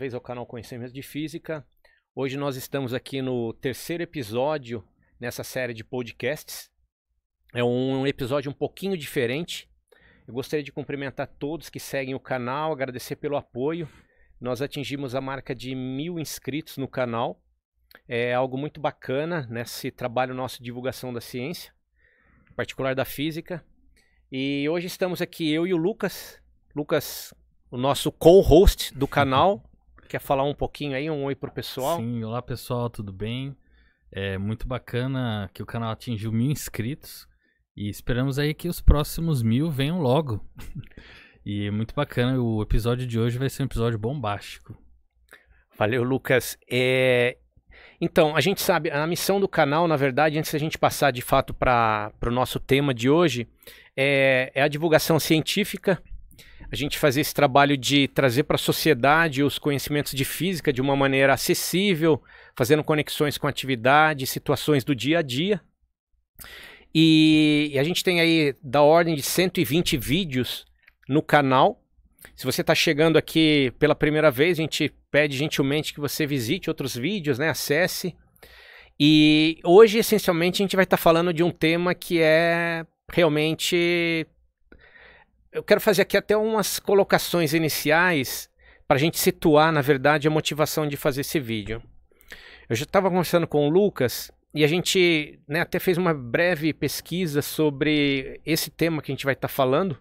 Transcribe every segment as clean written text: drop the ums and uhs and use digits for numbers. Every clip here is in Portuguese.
Vez ao canal Conhecimento de Física. Hoje nós estamos aqui no terceiro episódio nessa série de podcasts. É um episódio um pouquinho diferente. Eu gostaria de cumprimentar todos que seguem o canal, agradecer pelo apoio. Nós atingimos a marca de 1000 inscritos no canal. É algo muito bacana nesse trabalho nosso de divulgação da ciência, em particular da física. E hoje estamos aqui, eu e o Lucas. Lucas, o nosso co-host do canal. Quer falar um pouquinho aí, um oi pro pessoal? Sim, olá pessoal, tudo bem? É muito bacana que o canal atingiu 1000 inscritos e esperamos aí que os próximos 1000 venham logo. E é muito bacana, o episódio de hoje vai ser um episódio bombástico. Valeu, Lucas. Então, a gente sabe, a missão do canal, na verdade, antes da gente passar de fato para o nosso tema de hoje, é a divulgação científica. A gente fazer esse trabalho de trazer para a sociedade os conhecimentos de física de uma maneira acessível, fazendo conexões com atividades, situações do dia a dia. E a gente tem aí da ordem de 120 vídeos no canal. Se você está chegando aqui pela primeira vez, a gente pede gentilmente que você visite outros vídeos, né? Acesse. E hoje, essencialmente, a gente vai estar falando de um tema que é realmente... Eu quero fazer aqui até umas colocações iniciais para a gente situar, na verdade, a motivação de fazer esse vídeo. Eu já estava conversando com o Lucas e a gente, né, até fez uma breve pesquisa sobre esse tema que a gente vai estar falando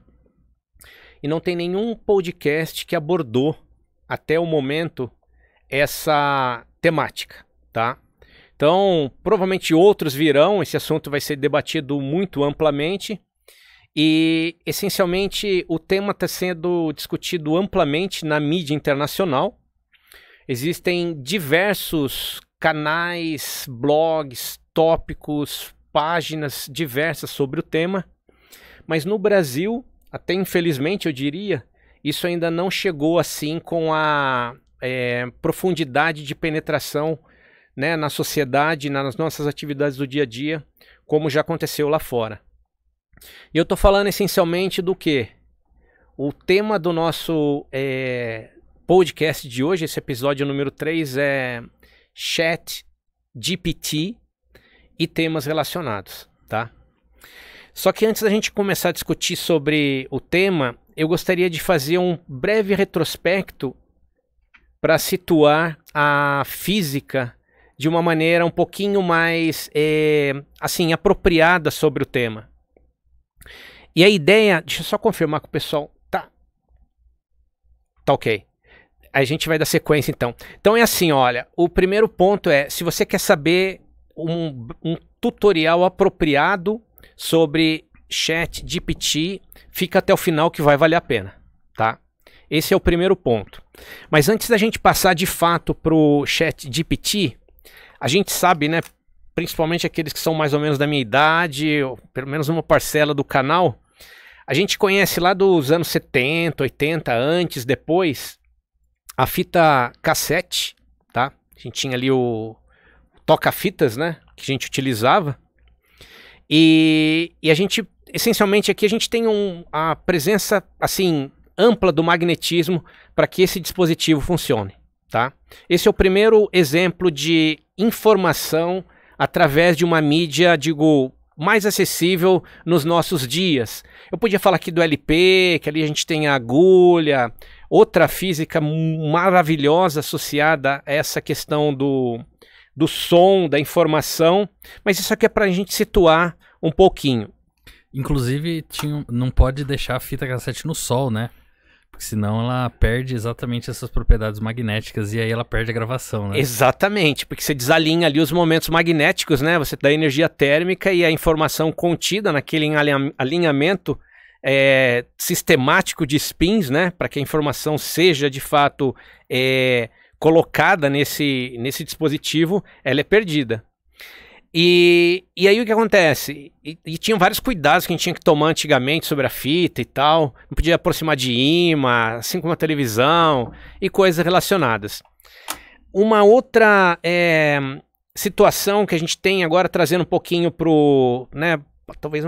e não tem nenhum podcast que abordou até o momento essa temática, tá? Então, provavelmente outros virão, esse assunto vai ser debatido muito amplamente. E, essencialmente, o tema está sendo discutido amplamente na mídia internacional. Existem diversos canais, blogs, tópicos, páginas diversas sobre o tema. Mas no Brasil, até infelizmente eu diria, isso ainda não chegou assim com a profundidade de penetração, né, na sociedade, nas nossas atividades do dia a dia, como já aconteceu lá fora. E eu estou falando essencialmente do que? O tema do nosso podcast de hoje, esse episódio número 3, é ChatGPT e temas relacionados, tá? Só que antes da gente começar a discutir sobre o tema, eu gostaria de fazer um breve retrospecto para situar a física de uma maneira um pouquinho mais assim, apropriada sobre o tema. E a ideia, deixa eu só confirmar com o pessoal, tá ok. A gente vai dar sequência então. Então é assim, olha, o primeiro ponto é, se você quer saber um tutorial apropriado sobre ChatGPT, fica até o final que vai valer a pena, tá? Esse é o primeiro ponto. Mas antes da gente passar de fato para o ChatGPT, a gente sabe, né, principalmente aqueles que são mais ou menos da minha idade, ou pelo menos uma parcela do canal, a gente conhece lá dos anos 70, 80, antes, depois, a fita cassete, tá? A gente tinha ali o toca-fitas, né, que a gente utilizava, e a gente, essencialmente aqui, a gente tem a presença, assim, ampla do magnetismo para que esse dispositivo funcione, tá? Esse é o primeiro exemplo de informação através de uma mídia, digo, mais acessível nos nossos dias. Eu podia falar aqui do LP, que ali a gente tem a agulha, outra física maravilhosa associada a essa questão do som, da informação, mas isso aqui é para a gente situar um pouquinho. Inclusive, não pode deixar a fita cassete no sol, né? Porque senão ela perde exatamente essas propriedades magnéticas e aí ela perde a gravação, né? Exatamente, porque você desalinha ali os momentos magnéticos, né? Você dá energia térmica e a informação contida naquele alinhamento sistemático de spins, né? Para que a informação seja de fato colocada nesse dispositivo, ela é perdida. E aí o que acontece? E tinham vários cuidados que a gente tinha que tomar antigamente sobre a fita e tal. Não podia aproximar de imã, assim como a televisão e coisas relacionadas. Uma outra situação que a gente tem agora, trazendo um pouquinho pro, né, talvez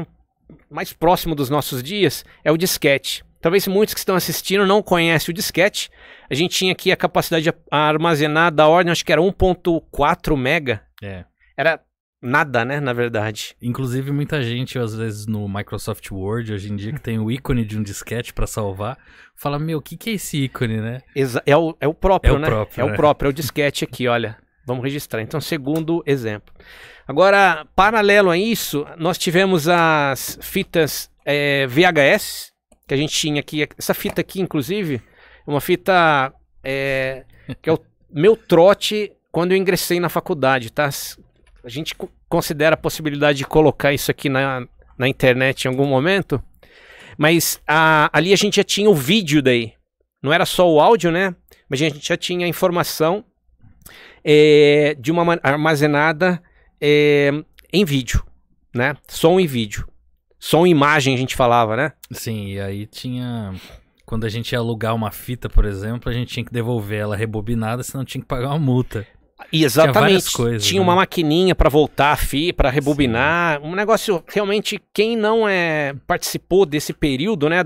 mais próximo dos nossos dias, é o disquete. Talvez muitos que estão assistindo não conhecem o disquete. A gente tinha aqui a capacidade de armazenar da ordem, acho que era 1.4 mega. Era nada, né, na verdade. Inclusive, muita gente, às vezes, no Microsoft Word, hoje em dia, que tem o ícone de um disquete pra salvar, fala, meu, o que é esse ícone, né? É o próprio, né? É o próprio, é o disquete aqui, olha. Vamos registrar. Então, segundo exemplo. Agora, paralelo a isso, nós tivemos as fitas VHS, que a gente tinha aqui. Essa fita aqui, inclusive, é uma fita que é o meu trote quando eu ingressei na faculdade, tá? A gente considera a possibilidade de colocar isso aqui na internet em algum momento, mas ali a gente já tinha o vídeo daí. Não era só o áudio, né? Mas a gente já tinha a informação de uma armazenada em vídeo, né? Som e vídeo. Som e imagem a gente falava, né? Sim, e aí tinha... Quando a gente ia alugar uma fita, por exemplo, a gente tinha que devolver ela rebobinada, senão tinha que pagar uma multa. Exatamente. Tinha várias coisas, tinha uma maquininha para voltar a fita, para rebobinar. Sim. Um negócio, realmente, quem não participou desse período, né,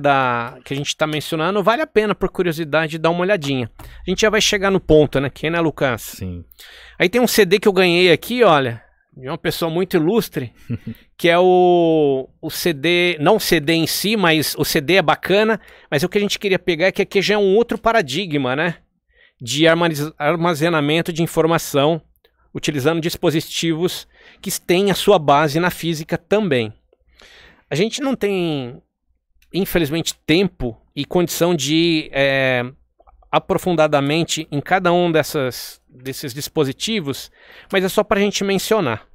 que a gente está mencionando, vale a pena, por curiosidade, dar uma olhadinha. A gente já vai chegar no ponto, né, que, né, Lucas? Sim. Aí tem um CD que eu ganhei aqui, olha, de uma pessoa muito ilustre, que é o CD, não o CD em si, mas o CD é bacana, mas o que a gente queria pegar é que aqui já é um outro paradigma, né? De armazenamento de informação, utilizando dispositivos que têm a sua base na física também. A gente não tem, infelizmente, tempo e condição de ir aprofundadamente em cada um desses dispositivos, mas é só para a gente mencionar.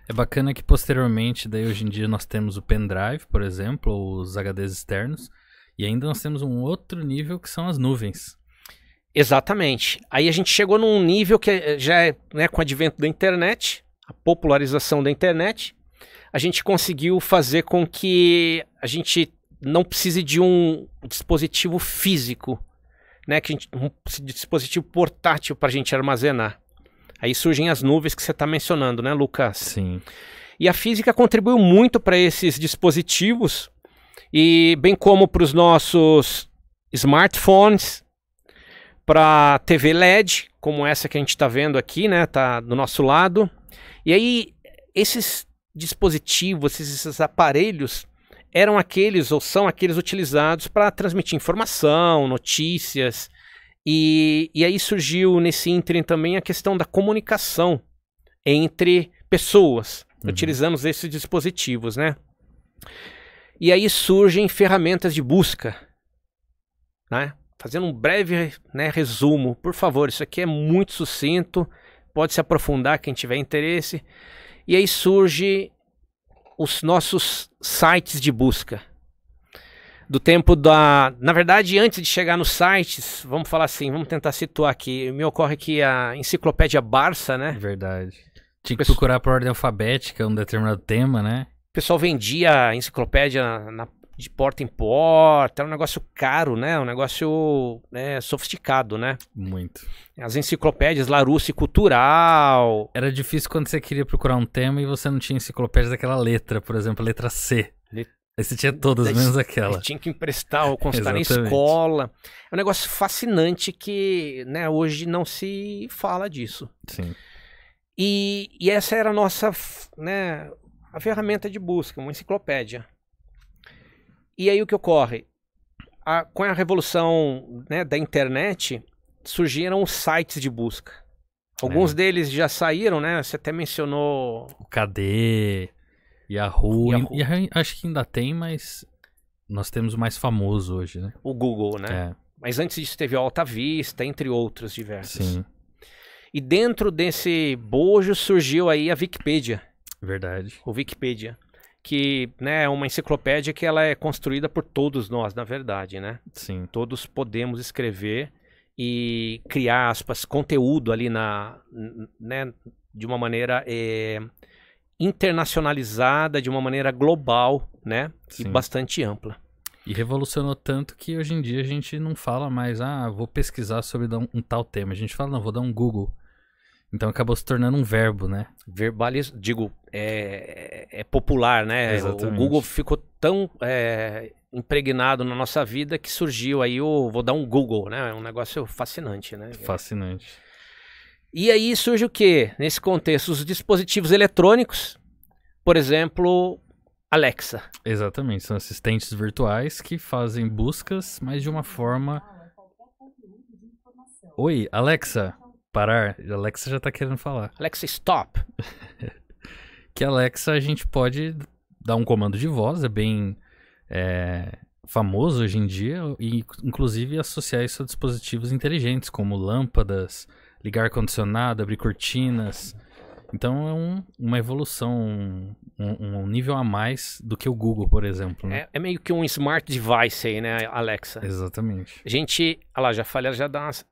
É bacana que posteriormente, daí hoje em dia nós temos o pendrive, por exemplo, os HDs externos, e ainda nós temos um outro nível que são as nuvens. Exatamente. Aí a gente chegou num nível que já é, né, com o advento da internet, a popularização da internet, a gente conseguiu fazer com que a gente não precise de um dispositivo físico, né, um dispositivo portátil para a gente armazenar. Aí surgem as nuvens que você está mencionando, né, Lucas? Sim. E a física contribuiu muito para esses dispositivos, e bem como para os nossos smartphones, para TV LED, como essa que a gente está vendo aqui, né, tá do nosso lado. E aí, esses dispositivos, esses aparelhos, eram aqueles, ou são aqueles utilizados para transmitir informação, notícias. E aí surgiu nesse ínterim também a questão da comunicação entre pessoas, utilizando esses dispositivos, né? E aí surgem ferramentas de busca, né? Fazendo um breve, né, resumo, por favor, isso aqui é muito sucinto, pode se aprofundar quem tiver interesse. E aí surge os nossos sites de busca. Do tempo Na verdade, antes de chegar nos sites, vamos falar assim, vamos tentar situar aqui. Me ocorre que a enciclopédia Barça, né? Verdade. Tinha que procurar por ordem alfabética um determinado tema, né? O pessoal vendia a enciclopédia de porta em porta, era um negócio caro, né? Um negócio sofisticado, né? Muito. As enciclopédias Larousse Cultural. Era difícil quando você queria procurar um tema e você não tinha enciclopédia daquela letra, por exemplo, a letra C. Aí você tinha todas, menos aquela. Tinha que emprestar ou consultar na escola. É um negócio fascinante que, né, hoje não se fala disso. Sim. E essa era a nossa, né, a ferramenta de busca, uma enciclopédia. E aí o que ocorre? Com a revolução, né, da internet, surgiram os sites de busca. Alguns deles já saíram, né? Você até mencionou... O KD, Yahoo. Acho que ainda tem, mas nós temos o mais famoso hoje, né? O Google, né? Mas antes disso teve o Alta Vista, entre outros diversos. Sim. E dentro desse bojo surgiu aí a Wikipedia. Verdade. O Wikipedia. Que, né, é uma enciclopédia que ela é construída por todos nós, na verdade, né? Sim. Todos podemos escrever e criar, aspas, conteúdo ali né, de uma maneira internacionalizada, de uma maneira global, né? Sim. E bastante ampla. E revolucionou tanto que hoje em dia a gente não fala mais, vou pesquisar sobre um tal tema. A gente fala, não, vou dar um Google. Então acabou se tornando um verbo, né? Digo, é popular, né? Exatamente. O Google ficou tão impregnado na nossa vida que surgiu aí vou dar um Google, né? É um negócio fascinante, né? Fascinante. E aí surge o quê? Nesse contexto, os dispositivos eletrônicos, por exemplo, Alexa. Exatamente, são assistentes virtuais que fazem buscas, mas de uma forma... Oi, Alexa, parar. Alexa já tá querendo falar. Alexa, stop. Que Alexa a gente pode dar um comando de voz, é bem famoso hoje em dia, e inclusive associar isso a dispositivos inteligentes, como lâmpadas, ligar ar-condicionado, abrir cortinas. Então é uma evolução, um nível a mais do que o Google, por exemplo. Né? É meio que um smart device aí, né, Alexa? Exatamente. A gente, olha lá, já falei, ela já dá umas...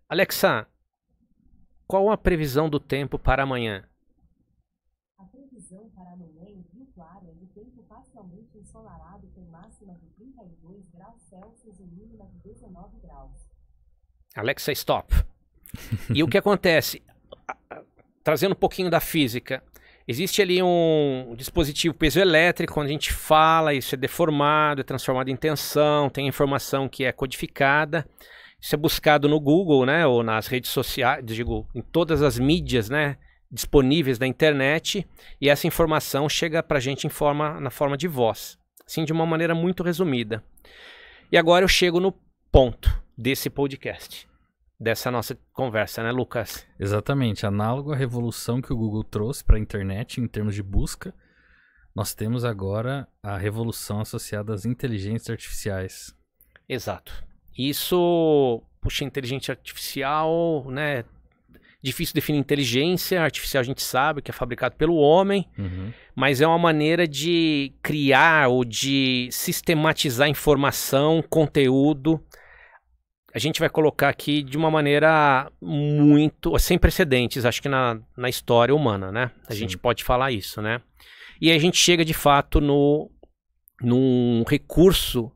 Alexa, qual a previsão do tempo para amanhã? A previsão para amanhã em Rio Claro é de tempo parcialmente ensolarado com máxima de 32 graus Celsius e mínima de 19 graus. Alexa, stop. E o que acontece? Trazendo um pouquinho da física, existe ali um dispositivo piezoelétrico, quando a gente fala, isso é deformado, é transformado em tensão, tem informação que é codificada, isso é buscado no Google, né, ou nas redes sociais, digo, em todas as mídias, né, disponíveis na internet, e essa informação chega para a gente na forma de voz, assim, de uma maneira muito resumida. E agora eu chego no ponto desse podcast. Dessa nossa conversa, né, Lucas? Exatamente, análogo à revolução que o Google trouxe para a internet em termos de busca, nós temos agora a revolução associada às inteligências artificiais. Exato. Isso, puxa, inteligência artificial, né? Difícil definir inteligência artificial, a gente sabe que é fabricado pelo homem, mas é uma maneira de criar ou de sistematizar informação, conteúdo. A gente vai colocar aqui de uma maneira muito, sem precedentes, acho que na história humana, né? A gente pode falar isso, né? E aí a gente chega de fato num recurso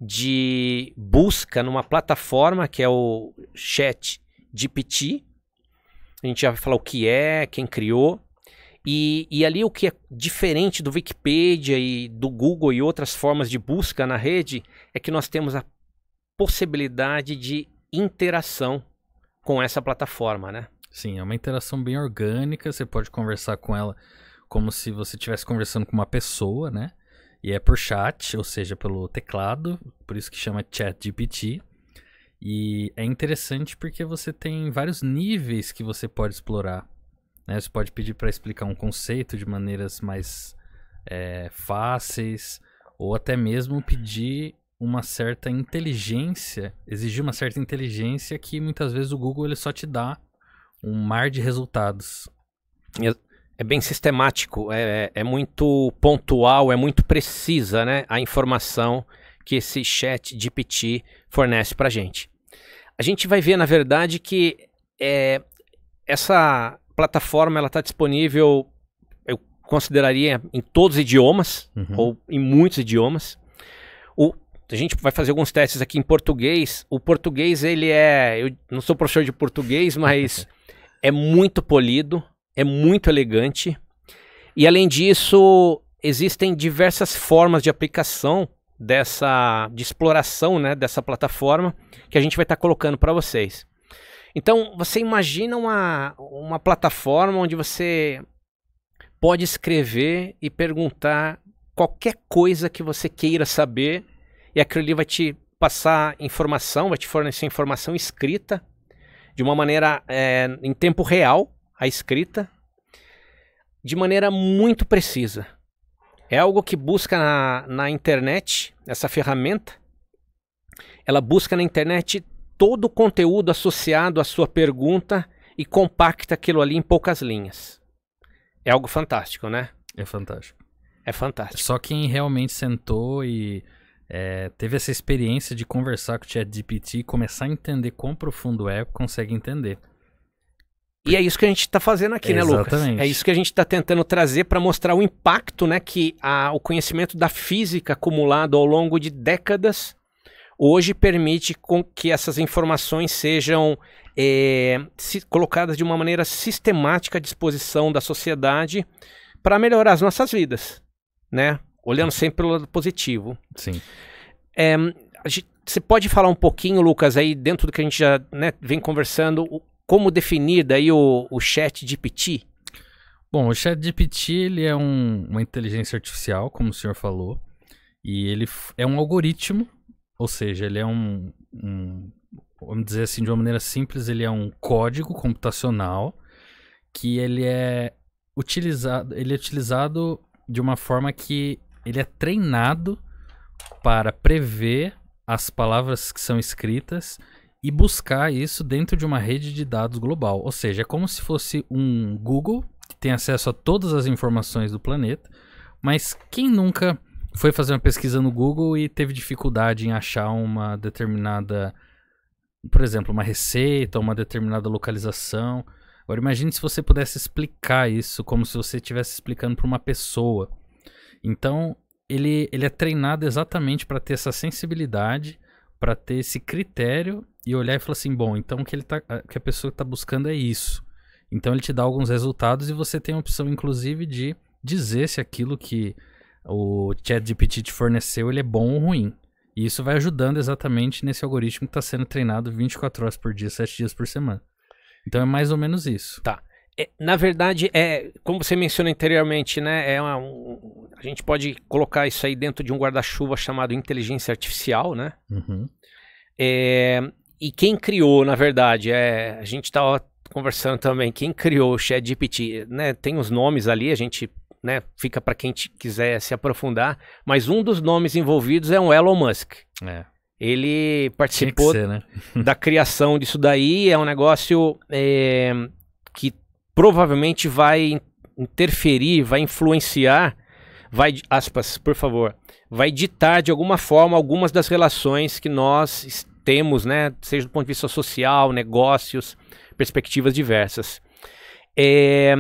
de busca numa plataforma que é o ChatGPT. A gente já vai falar o que é, quem criou. E ali o que é diferente do Wikipedia e do Google e outras formas de busca na rede é que nós temos a possibilidade de interação com essa plataforma, né? Sim, é uma interação bem orgânica, você pode conversar com ela como se você estivesse conversando com uma pessoa, né? E é por chat, ou seja, pelo teclado, por isso que chama ChatGPT. E é interessante porque você tem vários níveis que você pode explorar, né? Você pode pedir para explicar um conceito de maneiras mais fáceis, ou até mesmo pedir uma certa inteligência, exigir uma certa inteligência que muitas vezes o Google ele só te dá um mar de resultados. É bem sistemático, é muito pontual, é muito precisa, né, a informação que esse ChatGPT fornece para a gente. A gente vai ver, na verdade, que essa plataforma está disponível, eu consideraria, em todos os idiomas, ou em muitos idiomas. A gente vai fazer alguns testes aqui em português. O português, eu não sou professor de português, mas é muito polido, é muito elegante. E além disso, existem diversas formas de aplicação de exploração, né, dessa plataforma que a gente vai estar colocando para vocês. Então, você imagina uma plataforma onde você pode escrever e perguntar qualquer coisa que você queira saber, e aquilo ali vai te passar informação, vai te fornecer informação escrita, de uma maneira em tempo real, a escrita, de maneira muito precisa. É algo que busca na internet, essa ferramenta, ela busca na internet todo o conteúdo associado à sua pergunta e compacta aquilo ali em poucas linhas. É algo fantástico, né? É fantástico. É fantástico. Só quem realmente sentou e teve essa experiência de conversar com o ChatGPT e começar a entender quão profundo consegue entender. E é isso que a gente está fazendo aqui, né, Lucas? Exatamente. É isso que a gente está tentando trazer para mostrar o impacto, né, que o conhecimento da física acumulado ao longo de décadas hoje permite que essas informações sejam colocadas de uma maneira sistemática à disposição da sociedade para melhorar as nossas vidas, né? olhando sempre pelo lado positivo. Sim. Você pode falar um pouquinho, Lucas, aí dentro do que a gente já, né, vem conversando, como definir daí o ChatGPT? Bom, o ChatGPT, ele é uma inteligência artificial, como o senhor falou, e ele é um algoritmo, ou seja, ele é vamos dizer assim, de uma maneira simples, ele é um código computacional que ele é utilizado de uma forma que ele é treinado para prever as palavras que são escritas e buscar isso dentro de uma rede de dados global. Ou seja, é como se fosse um Google que tem acesso a todas as informações do planeta, mas quem nunca foi fazer uma pesquisa no Google e teve dificuldade em achar uma determinada, por exemplo, uma receita, uma determinada localização. Agora imagine se você pudesse explicar isso como se você estivesse explicando para uma pessoa. Então, ele é treinado exatamente para ter essa sensibilidade, para ter esse critério e olhar e falar assim, bom, então o que a pessoa está buscando é isso. Então ele te dá alguns resultados e você tem a opção, inclusive, de dizer se aquilo que o ChatGPT te forneceu ele é bom ou ruim. E isso vai ajudando exatamente nesse algoritmo que está sendo treinado 24 horas por dia, 7 dias por semana. Então é mais ou menos isso. Tá. Na verdade, como você mencionou anteriormente, né? A gente pode colocar isso aí dentro de um guarda-chuva chamado inteligência artificial, né? Uhum. E quem criou, na verdade, a gente estava conversando também, quem criou o ChatGPT, né? Tem os nomes ali, a gente, né, fica para quem quiser se aprofundar, mas um dos nomes envolvidos é o Elon Musk. Ele participou né? da criação disso daí, é um negócio que provavelmente vai interferir, vai influenciar, aspas, por favor, vai ditar de alguma forma algumas das relações que nós temos, né, seja do ponto de vista social, negócios, perspectivas diversas. É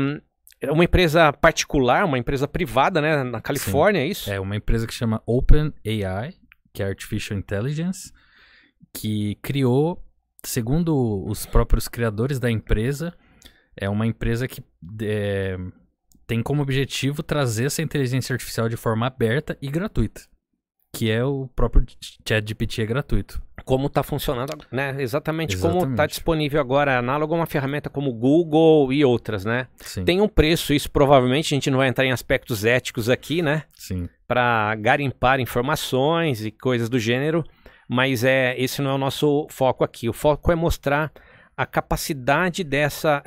uma empresa particular, uma empresa privada, né, na Califórnia, Sim. É isso? É uma empresa que chama OpenAI, que é Artificial Intelligence, que criou, segundo os próprios criadores da empresa, é uma empresa que tem como objetivo trazer essa inteligência artificial de forma aberta e gratuita, que é o próprio ChatGPT é gratuito. Como está funcionando, né? Exatamente como está disponível agora, análogo a uma ferramenta como Google e outras, né? Sim. Tem um preço, isso provavelmente a gente não vai entrar em aspectos éticos aqui, né? Sim. Para garimpar informações e coisas do gênero, mas esse não é o nosso foco aqui. O foco é mostrar a capacidade dessa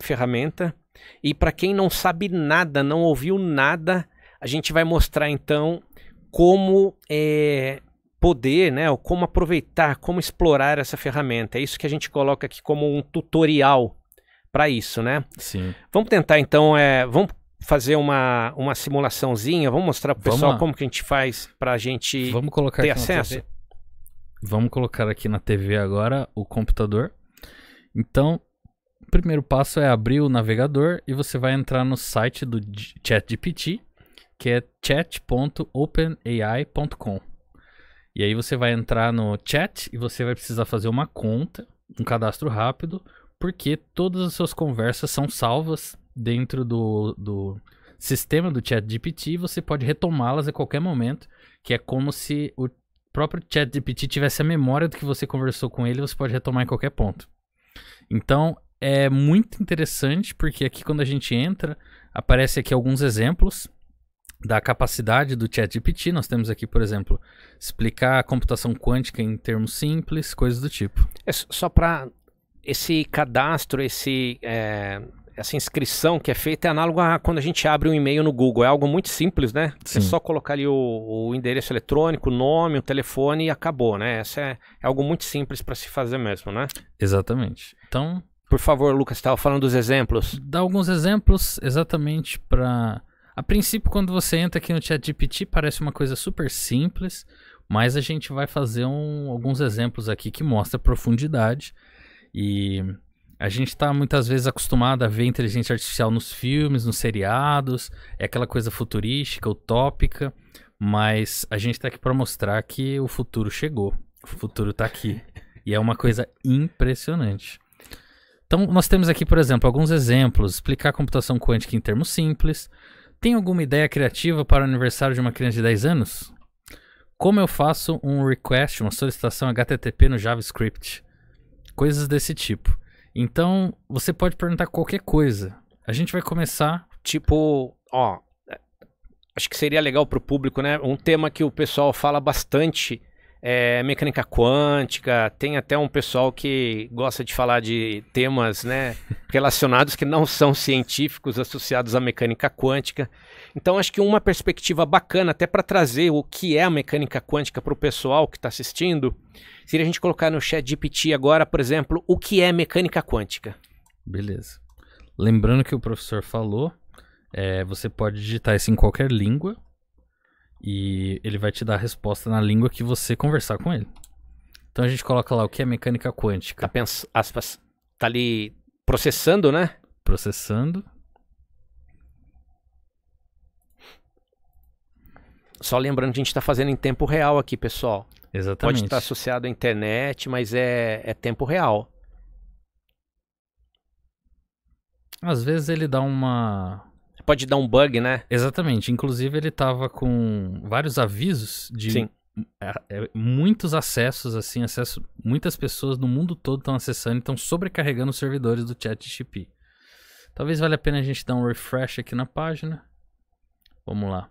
ferramenta, e para quem não sabe nada, não ouviu nada, a gente vai mostrar então como poder, né, ou como aproveitar, como explorar essa ferramenta. É isso que a gente coloca aqui como um tutorial para isso, né? Sim. Vamos tentar então, vamos fazer uma simulaçãozinha, vamos mostrar para o pessoal como que a gente faz para a gente ter acesso? Vamos colocar aqui na TV agora o computador. Então, o primeiro passo é abrir o navegador e você vai entrar no site do ChatGPT, que é chat.openai.com. E aí você vai entrar no chat e você vai precisar fazer uma conta, um cadastro rápido, porque todas as suas conversas são salvas dentro do sistema do ChatGPT e você pode retomá-las a qualquer momento, que é como se o próprio ChatGPT tivesse a memória do que você conversou com ele, você pode retomar em qualquer ponto. Então, é muito interessante, porque aqui quando a gente entra, aparece aqui alguns exemplos da capacidade do ChatGPT. Nós temos aqui, por exemplo, explicar a computação quântica em termos simples, coisas do tipo. Só para esse cadastro, essa inscrição que é feita é análogo a quando a gente abre um e-mail no Google. É algo muito simples, né? Sim. É só colocar ali o endereço eletrônico, o nome, o telefone e acabou, né? Essa é algo muito simples para se fazer mesmo, né? Exatamente. Então, por favor, Lucas, estava falando dos exemplos. Dá alguns exemplos exatamente para... A princípio, quando você entra aqui no ChatGPT, parece uma coisa super simples, mas a gente vai fazer alguns exemplos aqui que mostram profundidade. E a gente está muitas vezes acostumado a ver inteligência artificial nos filmes, nos seriados, é aquela coisa futurística, utópica, mas a gente está aqui para mostrar que o futuro chegou, o futuro está aqui, e é uma coisa impressionante. Então nós temos aqui, por exemplo, alguns exemplos, explicar a computação quântica em termos simples. Tem alguma ideia criativa para o aniversário de uma criança de 10 anos? Como eu faço um request, uma solicitação HTTP no JavaScript? Coisas desse tipo. Então, você pode perguntar qualquer coisa. A gente vai começar... Tipo, ó, acho que seria legal pro público, né? Um tema que o pessoal fala bastante é mecânica quântica. Tem até um pessoal que gosta de falar de temas, né, relacionados que não são científicos associados à mecânica quântica. Então, acho que uma perspectiva bacana, até para trazer o que é a mecânica quântica para o pessoal que está assistindo, seria a gente colocar no ChatGPT agora, por exemplo, o que é mecânica quântica. Beleza. Lembrando que o professor falou, você pode digitar isso em qualquer língua e ele vai te dar a resposta na língua que você conversar com ele. Então a gente coloca lá o que é mecânica quântica. Tá ali processando, né? Processando. Só lembrando que a gente está fazendo em tempo real aqui, pessoal. Exatamente. Pode estar associado à internet, mas é tempo real. Às vezes ele dá uma... Pode dar um bug, né? Exatamente. Inclusive ele tava com vários avisos de Sim. Muitos acessos, assim, muitas pessoas no mundo todo estão acessando e estão sobrecarregando os servidores do ChatGPT. Talvez valha a pena a gente dar um refresh aqui na página. Vamos lá.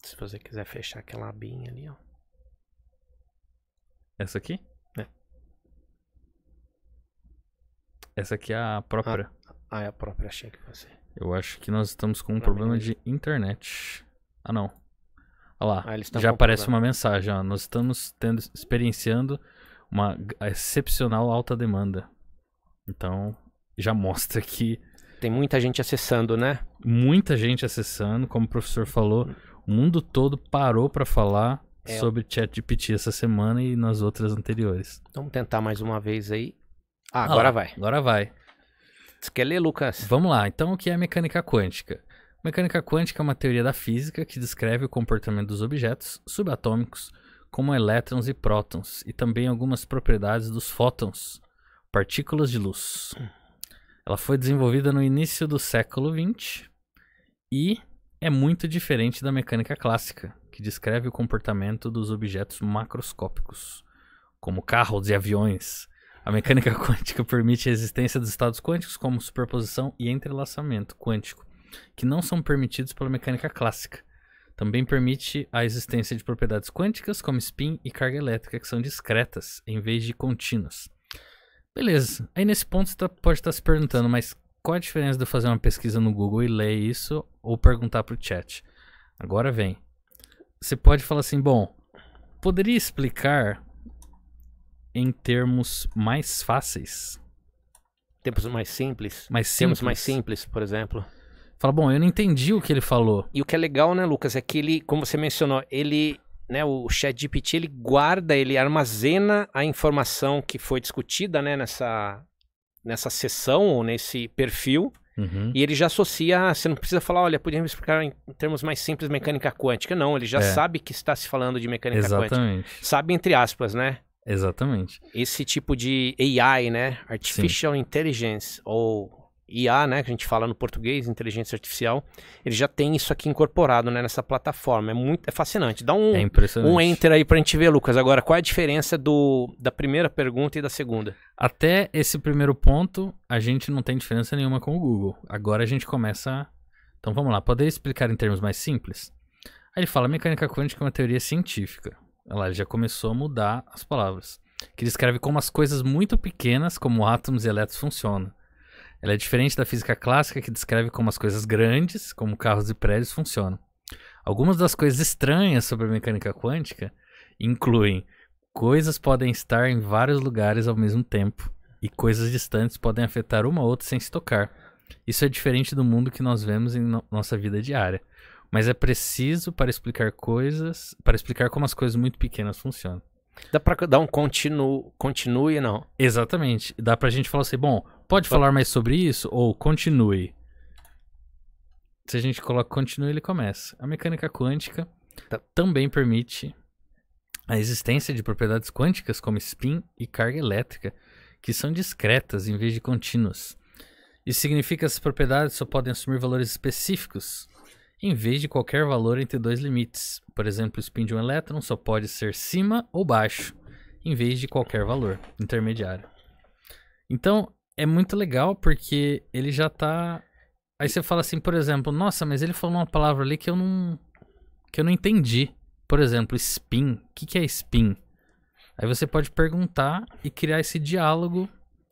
Se você quiser fechar aquela abinha ali, ó. Essa aqui? É. Essa aqui é a própria. É a própria, achei que você. Eu acho que nós estamos com um problema de internet. Ah, não. Olha lá, já aparece uma mensagem. Ó. Nós estamos experienciando uma excepcional alta demanda. Então, já mostra que... Tem muita gente acessando, né? Muita gente acessando. Como o professor falou, o mundo todo parou para falar sobre ChatGPT essa semana e nas outras anteriores. Vamos tentar mais uma vez aí. Agora vai. Agora vai. Você quer ler, Lucas? Vamos lá. Então, o que é mecânica quântica? Mecânica quântica é uma teoria da física que descreve o comportamento dos objetos subatômicos, como elétrons e prótons, e também algumas propriedades dos fótons, partículas de luz. Ela foi desenvolvida no início do século XX e é muito diferente da mecânica clássica, que descreve o comportamento dos objetos macroscópicos, como carros e aviões. A mecânica quântica permite a existência dos estados quânticos como superposição e entrelaçamento quântico, que não são permitidos pela mecânica clássica. Também permite a existência de propriedades quânticas como spin e carga elétrica, que são discretas em vez de contínuas. Beleza, aí nesse ponto você pode estar se perguntando, mas qual a diferença de eu fazer uma pesquisa no Google e ler isso ou perguntar para o chat? Agora vem. Você pode falar assim, bom, poderia explicar em termos mais fáceis? Tempos mais simples? Termos mais simples, por exemplo. Fala, bom, eu não entendi o que ele falou. E o que é legal, né, Lucas, é que ele, como você mencionou, ele, né, o ChatGPT, ele guarda, ele armazena a informação que foi discutida, né, nessa sessão ou nesse perfil, e ele já associa, você não precisa falar, olha, podíamos explicar em termos mais simples mecânica quântica. Não, ele já sabe que está se falando de mecânica quântica. Sabe entre aspas, né? Exatamente. Esse tipo de AI, né? Artificial Intelligence, ou IA, né? Que a gente fala no português, inteligência artificial. Ele já tem isso aqui incorporado, né, nessa plataforma. É fascinante. Dá um enter aí pra gente ver, Lucas. Agora, qual é a diferença da primeira pergunta e da segunda? Até esse primeiro ponto, a gente não tem diferença nenhuma com o Google. Agora a gente começa... Então vamos lá. Poder explicar em termos mais simples? Aí ele fala, mecânica quântica é uma teoria científica. Olha lá, ele já começou a mudar as palavras. Que descreve como as coisas muito pequenas, como átomos e elétrons, funcionam. Ela é diferente da física clássica, que descreve como as coisas grandes, como carros e prédios, funcionam. Algumas das coisas estranhas sobre a mecânica quântica incluem coisas podem estar em vários lugares ao mesmo tempo e coisas distantes podem afetar uma ou outra sem se tocar. Isso é diferente do mundo que nós vemos em nossa vida diária. Mas é preciso para explicar como as coisas muito pequenas funcionam. Dá pra dar um continue, não? Exatamente. Dá pra gente falar assim, bom, pode falar mais sobre isso? Ou continue. Se a gente coloca continue, ele começa. A mecânica quântica também permite a existência de propriedades quânticas como spin e carga elétrica, que são discretas em vez de contínuas. Isso significa que essas propriedades só podem assumir valores específicos, em vez de qualquer valor entre dois limites. Por exemplo, o spin de um elétron só pode ser cima ou baixo, em vez de qualquer valor intermediário. Então, é muito legal porque ele já tá... Aí você fala assim, por exemplo, nossa, mas ele falou uma palavra ali que eu não entendi. Por exemplo, spin. O que é spin? Aí você pode perguntar e criar esse diálogo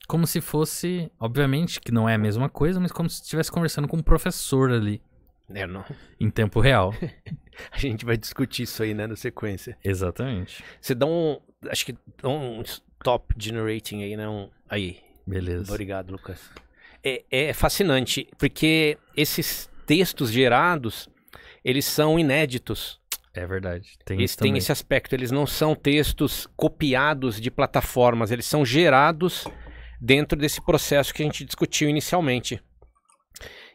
como se fosse, obviamente, que não é a mesma coisa, mas como se estivesse conversando com um professor ali. Não. Em tempo real. A gente vai discutir isso aí, né, na sequência. Exatamente. Você dá acho que dá um stop generating aí, né? Aí. Beleza. Obrigado, Lucas. É fascinante, porque esses textos gerados, eles são inéditos. É verdade. Tem esse aspecto. Eles não são textos copiados de plataformas, eles são gerados dentro desse processo que a gente discutiu inicialmente.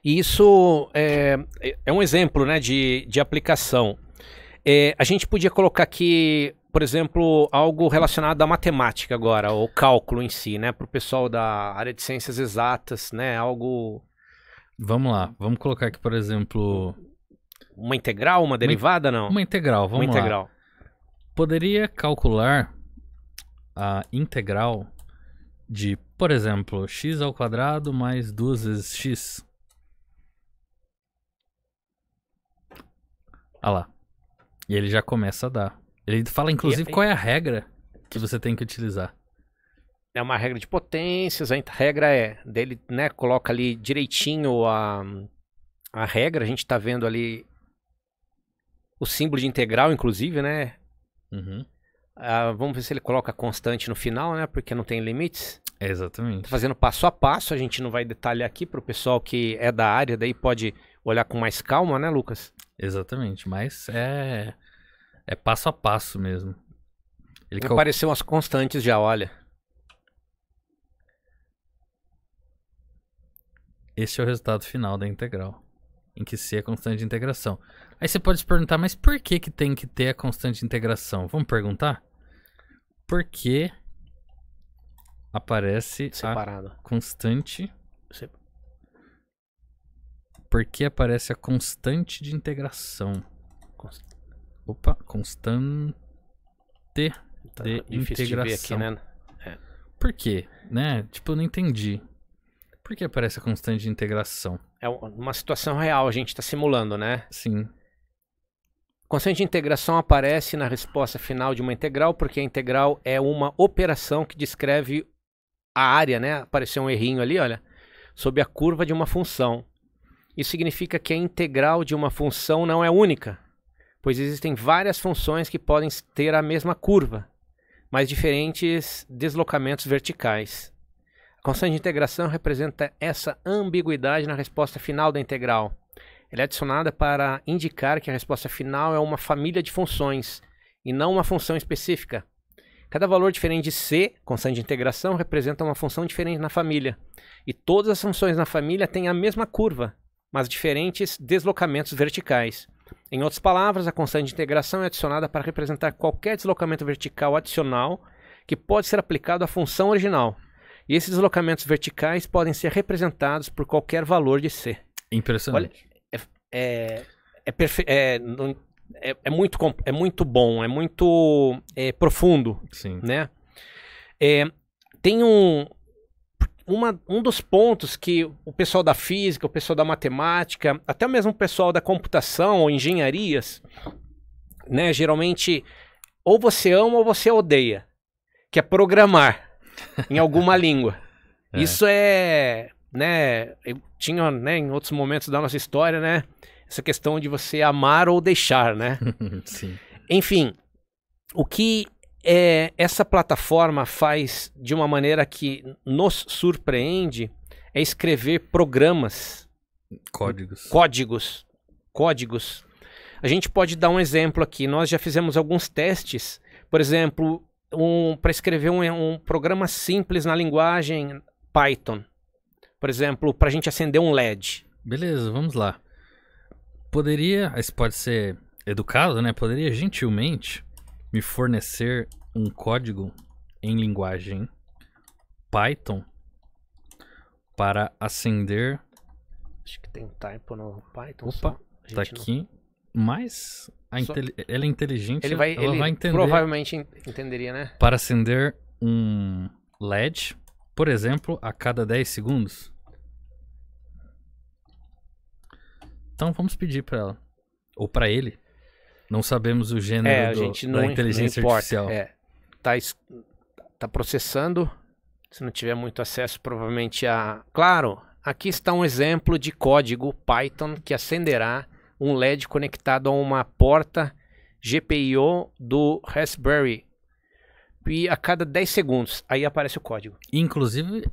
E isso é um exemplo, né, de aplicação. A gente podia colocar aqui, por exemplo, algo relacionado à matemática agora, ou cálculo em si, né, para o pessoal da área de ciências exatas, né, algo... Vamos lá, vamos colocar aqui, por exemplo... Uma integral, uma derivada, não? Uma integral, vamos lá. Uma integral. Poderia calcular a integral de, por exemplo, x ao quadrado mais 2 vezes x. Ah lá. E ele já começa a dar. Ele fala, inclusive, qual é a regra que você tem que utilizar. É uma regra de potências, a regra dele, né, coloca ali direitinho a regra, a gente tá vendo ali o símbolo de integral, inclusive, né? Uhum. Vamos ver se ele coloca constante no final, né? Porque não tem limites. Exatamente. Tá fazendo passo a passo, a gente não vai detalhar aqui para o pessoal que é da área, daí pode olhar com mais calma, né, Lucas? Exatamente, mas é passo a passo mesmo. Ele apareceu as constantes já, olha. Este é o resultado final da integral, em que C é a constante de integração. Aí você pode se perguntar, mas por que tem que ter a constante de integração? Vamos perguntar? Por que aparece separado a constante... Por que aparece a constante de integração? Opa, constante de integração. De ver aqui, né? Por quê? Né? Tipo, eu não entendi. Por que aparece a constante de integração? É uma situação real, a gente está simulando, né? Sim. Constante de integração aparece na resposta final de uma integral, porque a integral é uma operação que descreve a área, né? Apareceu um errinho ali, olha, sob a curva de uma função. Isso significa que a integral de uma função não é única, pois existem várias funções que podem ter a mesma curva, mas diferentes deslocamentos verticais. A constante de integração representa essa ambiguidade na resposta final da integral. Ela é adicionada para indicar que a resposta final é uma família de funções e não uma função específica. Cada valor diferente de C, constante de integração, representa uma função diferente na família. E todas as funções na família têm a mesma curva, mas diferentes deslocamentos verticais. Em outras palavras, a constante de integração é adicionada para representar qualquer deslocamento vertical adicional que pode ser aplicado à função original. E esses deslocamentos verticais podem ser representados por qualquer valor de C. Impressionante. Olha, é muito bom, é muito profundo. Sim. Né? Tem um dos pontos que o pessoal da física, o pessoal da matemática, até mesmo o pessoal da computação ou engenharias, né, geralmente ou você ama ou você odeia, que é programar em alguma língua. Isso né, eu tinha, né, em outros momentos da nossa história, né, essa questão de você amar ou deixar, né? Sim. Enfim, o que essa plataforma faz de uma maneira que nos surpreende é escrever programas. Códigos. A gente pode dar um exemplo aqui. Nós já fizemos alguns testes. Por exemplo, para escrever um programa simples na linguagem Python. Por exemplo, para a gente acender um LED. Beleza, vamos lá. Esse pode ser educado, né? Poderia gentilmente me fornecer um código em linguagem Python para acender... Acho que tem um typo no Python. Opa, tá aqui. Mas ela é inteligente, ele vai entender. Provavelmente entenderia, né? Para acender um LED, por exemplo, a cada 10 segundos. Então vamos pedir para ela. Ou para ele. Não sabemos o gênero da inteligência artificial. Tá processando. Se não tiver muito acesso, provavelmente Claro, aqui está um exemplo de código Python que acenderá um LED conectado a uma porta GPIO do Raspberry. E a cada 10 segundos, aí aparece o código. Inclusive,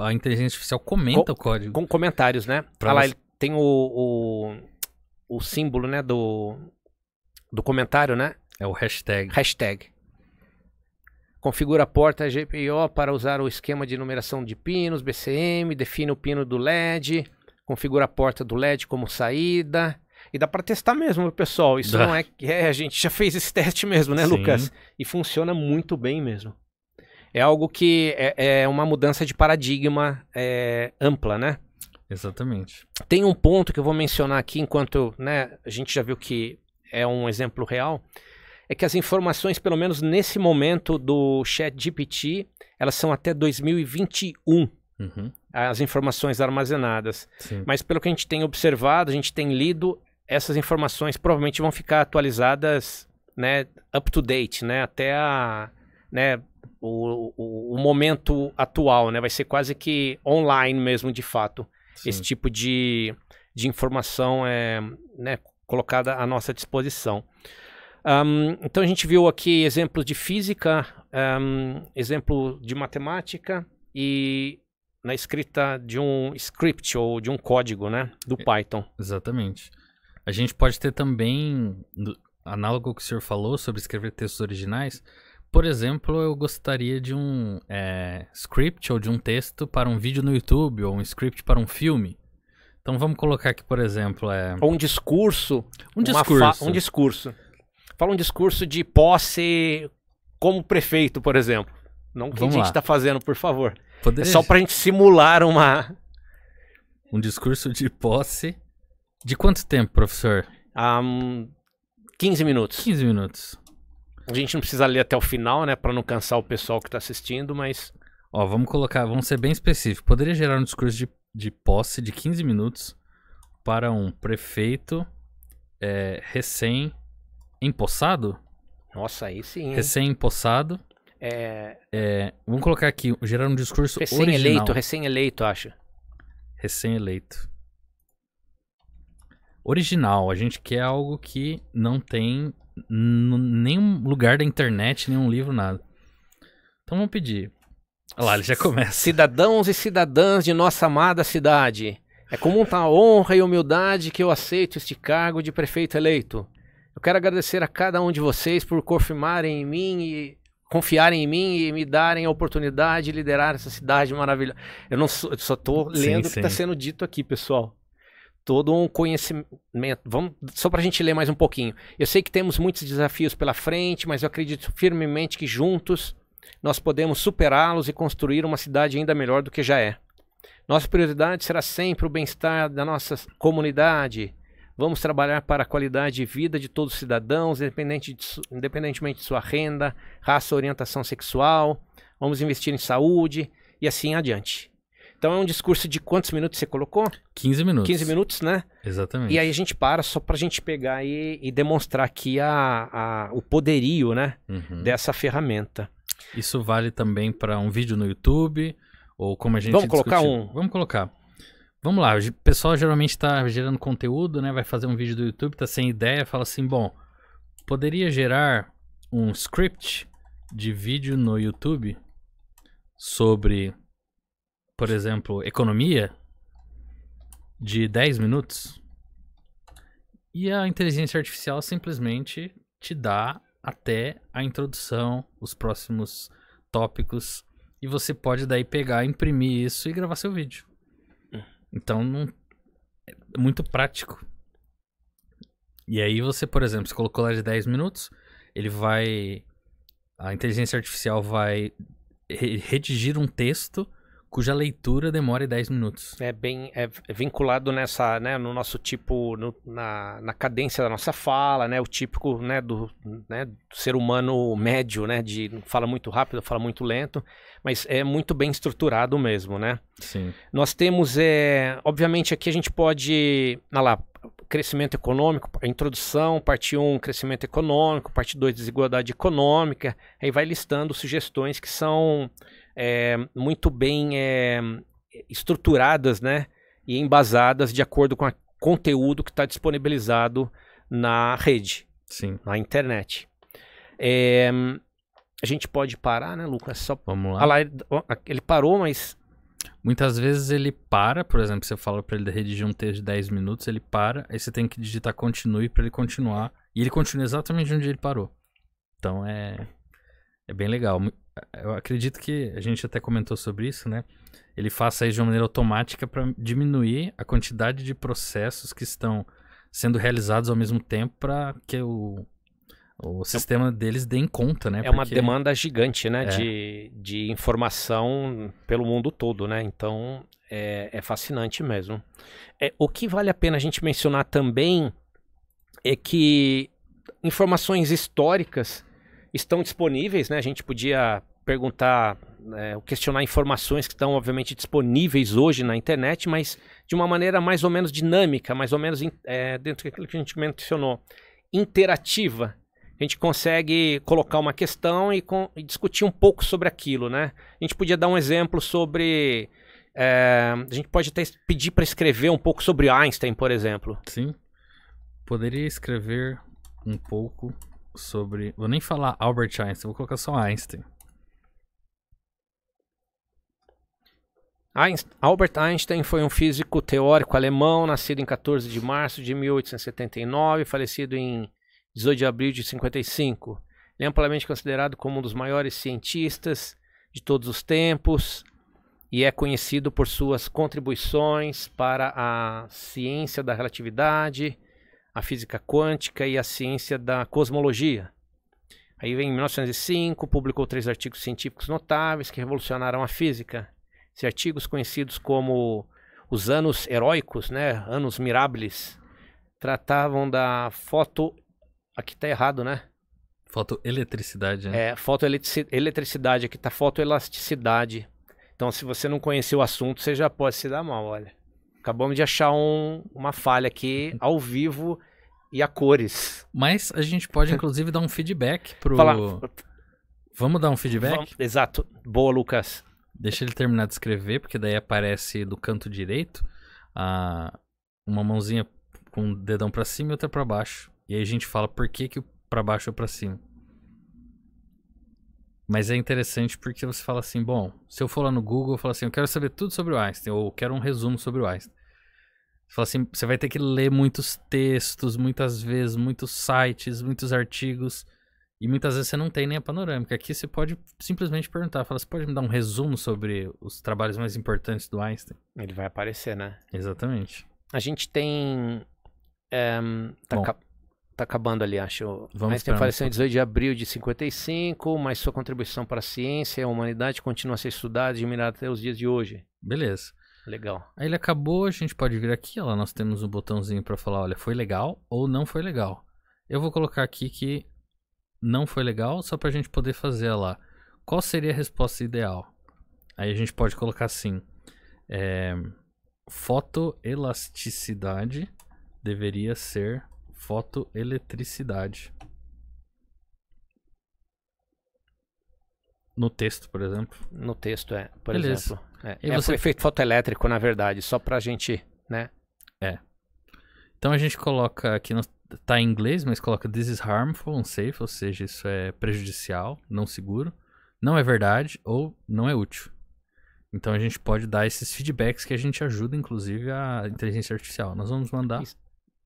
a inteligência artificial comenta o código. Com comentários, né? Olha lá, ele tem o símbolo, né, do comentário, né? É o hashtag. Configura a porta GPIO para usar o esquema de numeração de pinos, BCM, define o pino do LED, configura a porta do LED como saída. E dá para testar mesmo, pessoal. Isso não é... A gente já fez esse teste mesmo, né, Sim. Lucas? E funciona muito bem mesmo. É algo que é uma mudança de paradigma ampla, né? Exatamente. Tem um ponto que eu vou mencionar aqui, enquanto, né, a gente já viu que é um exemplo real, é que as informações, pelo menos nesse momento do ChatGPT, elas são até 2021, as informações armazenadas. Sim. Mas pelo que a gente tem observado, a gente tem lido, essas informações provavelmente vão ficar atualizadas, né, up to date, né, até o momento atual, né, vai ser quase que online mesmo, de fato. Sim. Esse tipo de informação né, colocada à nossa disposição. Então a gente viu aqui exemplos de física, exemplo de matemática e na escrita de um script ou de um código, né, do Python. Exatamente. A gente pode ter também, análogo ao que o senhor falou sobre escrever textos originais. Por exemplo, eu gostaria de um script ou de um texto para um vídeo no YouTube ou um script para um filme. Então vamos colocar aqui, por exemplo... Ou um discurso. Um discurso. Um discurso. Fala um discurso de posse como prefeito, por exemplo. Não que a gente está fazendo, por favor. É só para a gente simular um discurso de posse. De quanto tempo, professor? 15 minutos. 15 minutos. A gente não precisa ler até o final, né? Para não cansar o pessoal que está assistindo, mas... Ó, vamos ser bem específicos. Poderia gerar um discurso de posse de 15 minutos para um prefeito recém-empossado? Nossa, aí sim. Recém-empossado. Vamos colocar aqui, gerar um discurso original. Recém-eleito, acho. Recém-eleito. Original, a gente quer algo que não tem nenhum lugar da internet, nenhum livro, nada. Então vamos pedir. Olha lá, ele já começa. Cidadãos e cidadãs de nossa amada cidade, é com muita honra e humildade que eu aceito este cargo de prefeito eleito. Eu quero agradecer a cada um de vocês por confiarem em mim e me darem a oportunidade de liderar essa cidade maravilhosa. Eu só estou lendo o que está sendo dito aqui, pessoal. Todo um conhecimento. Só para a gente ler mais um pouquinho. Eu sei que temos muitos desafios pela frente, mas eu acredito firmemente que juntos nós podemos superá-los e construir uma cidade ainda melhor do que já é. Nossa prioridade será sempre o bem-estar da nossa comunidade. Vamos trabalhar para a qualidade de vida de todos os cidadãos, independentemente de sua renda, raça, orientação sexual. Vamos investir em saúde e assim adiante. Então é um discurso de quantos minutos você colocou? 15 minutos. 15 minutos, né? Exatamente. E aí a gente para só pra gente pegar e demonstrar aqui o poderio, né, dessa ferramenta. Isso vale também para um vídeo no YouTube, ou como a gente Vamos colocar um? Vamos colocar. Vamos lá, o pessoal geralmente está gerando conteúdo, né? Vai fazer um vídeo do YouTube, tá sem ideia, fala assim, bom, poderia gerar um script de vídeo no YouTube sobre... por exemplo, economia de 10 minutos. E a inteligência artificial simplesmente te dá até a introdução, os próximos tópicos. E você pode daí pegar, imprimir isso e gravar seu vídeo. Então, é muito prático. E aí você, por exemplo, você colocou lá de 10 minutos, ele vai... a inteligência artificial vai redigir um texto cuja leitura demore 10 minutos. É bem vinculado nessa, né, no nosso tipo, na cadência da nossa fala, né, o típico, né, do ser humano médio, né, de fala muito rápido, fala muito lento, mas é muito bem estruturado mesmo, né? Sim. Nós temos, obviamente aqui a gente pode, crescimento econômico, introdução, parte 1, crescimento econômico, parte 2, desigualdade econômica, aí vai listando sugestões que são muito bem estruturadas, né, e embasadas de acordo com o conteúdo que está disponibilizado na rede, Sim. na internet. A gente pode parar, né, Lucas? Vamos lá. Ah lá, ele parou, mas... Muitas vezes ele para, por exemplo, você fala para ele redigir um texto de 10 minutos, ele para, aí você tem que digitar continue para ele continuar, e ele continua exatamente onde ele parou. Então é bem legal. Eu acredito que a gente até comentou sobre isso, né? Ele faça isso de uma maneira automática para diminuir a quantidade de processos que estão sendo realizados ao mesmo tempo para que o sistema deles dê em conta, né? É uma demanda gigante, né? De informação pelo mundo todo, né? Então é fascinante mesmo. O que vale a pena a gente mencionar também é que informações históricas estão disponíveis, né? A gente podia perguntar, questionar informações que estão obviamente disponíveis hoje na internet, mas de uma maneira mais ou menos dinâmica, mais ou menos dentro daquilo que a gente mencionou, interativa. A gente consegue colocar uma questão e discutir um pouco sobre aquilo, né? A gente podia dar um exemplo sobre... a gente pode até pedir para escrever um pouco sobre Einstein, por exemplo. Sim. Poderia escrever um pouco sobre... Vou nem falar Albert Einstein, vou colocar só Einstein. Albert Einstein foi um físico teórico alemão, nascido em 14 de março de 1879, falecido em 18 de abril de 55. Ele é amplamente considerado como um dos maiores cientistas de todos os tempos e é conhecido por suas contribuições para a ciência da relatividade, a física quântica e a ciência da cosmologia. Aí em 1905 publicou 3 artigos científicos notáveis que revolucionaram a física. Esses artigos, conhecidos como os anos heróicos, né, anos mirabilis, tratavam da aqui tá errado, né? Fotoeletricidade, né? Fotoeletricidade, aqui tá fotoelasticidade. Então, se você não conhecer o assunto, você já pode se dar mal, olha. Acabamos de achar uma falha aqui, ao vivo e a cores. Mas a gente pode, inclusive, dar um feedback pro... Vamos dar um feedback? Exato. Boa, Lucas. Deixa ele terminar de escrever, porque daí aparece do canto direito uma mãozinha com o dedão pra cima e outra pra baixo. E aí a gente fala por que o pra baixo ou pra cima. Mas é interessante porque você fala assim, bom, se eu for lá no Google, eu falo assim, eu quero saber tudo sobre o Einstein, ou eu quero um resumo sobre o Einstein. Você fala assim, você vai ter que ler muitos textos, muitas vezes, muitos sites, muitos artigos, e muitas vezes você não tem nem a panorâmica. Aqui você pode simplesmente perguntar, fala, você pode me dar um resumo sobre os trabalhos mais importantes do Einstein? Ele vai aparecer, né? Exatamente. A gente tem... Tá acabando ali, acho. Einstein faleceu em 18 de abril de 55, mas sua contribuição para a ciência e a humanidade continua a ser estudada e admirada até os dias de hoje. Beleza. Legal. Aí ele acabou, a gente pode vir aqui, ó, nós temos um botãozinho para falar, olha, foi legal ou não foi legal. Eu vou colocar aqui que não foi legal, só pra gente poder fazer lá. Qual seria a resposta ideal? Aí a gente pode colocar assim, fotoelasticidade deveria ser fotoeletricidade. No texto, por exemplo. No texto, por Beleza. exemplo. Você... Foi efeito fotoelétrico, na verdade, só pra gente, né? Então a gente coloca aqui, tá em inglês, mas coloca this is harmful, unsafe, ou seja, isso é prejudicial, não seguro, não é verdade ou não é útil. Então a gente pode dar esses feedbacks que a gente ajuda, inclusive, a inteligência artificial. Nós vamos mandar. Isso.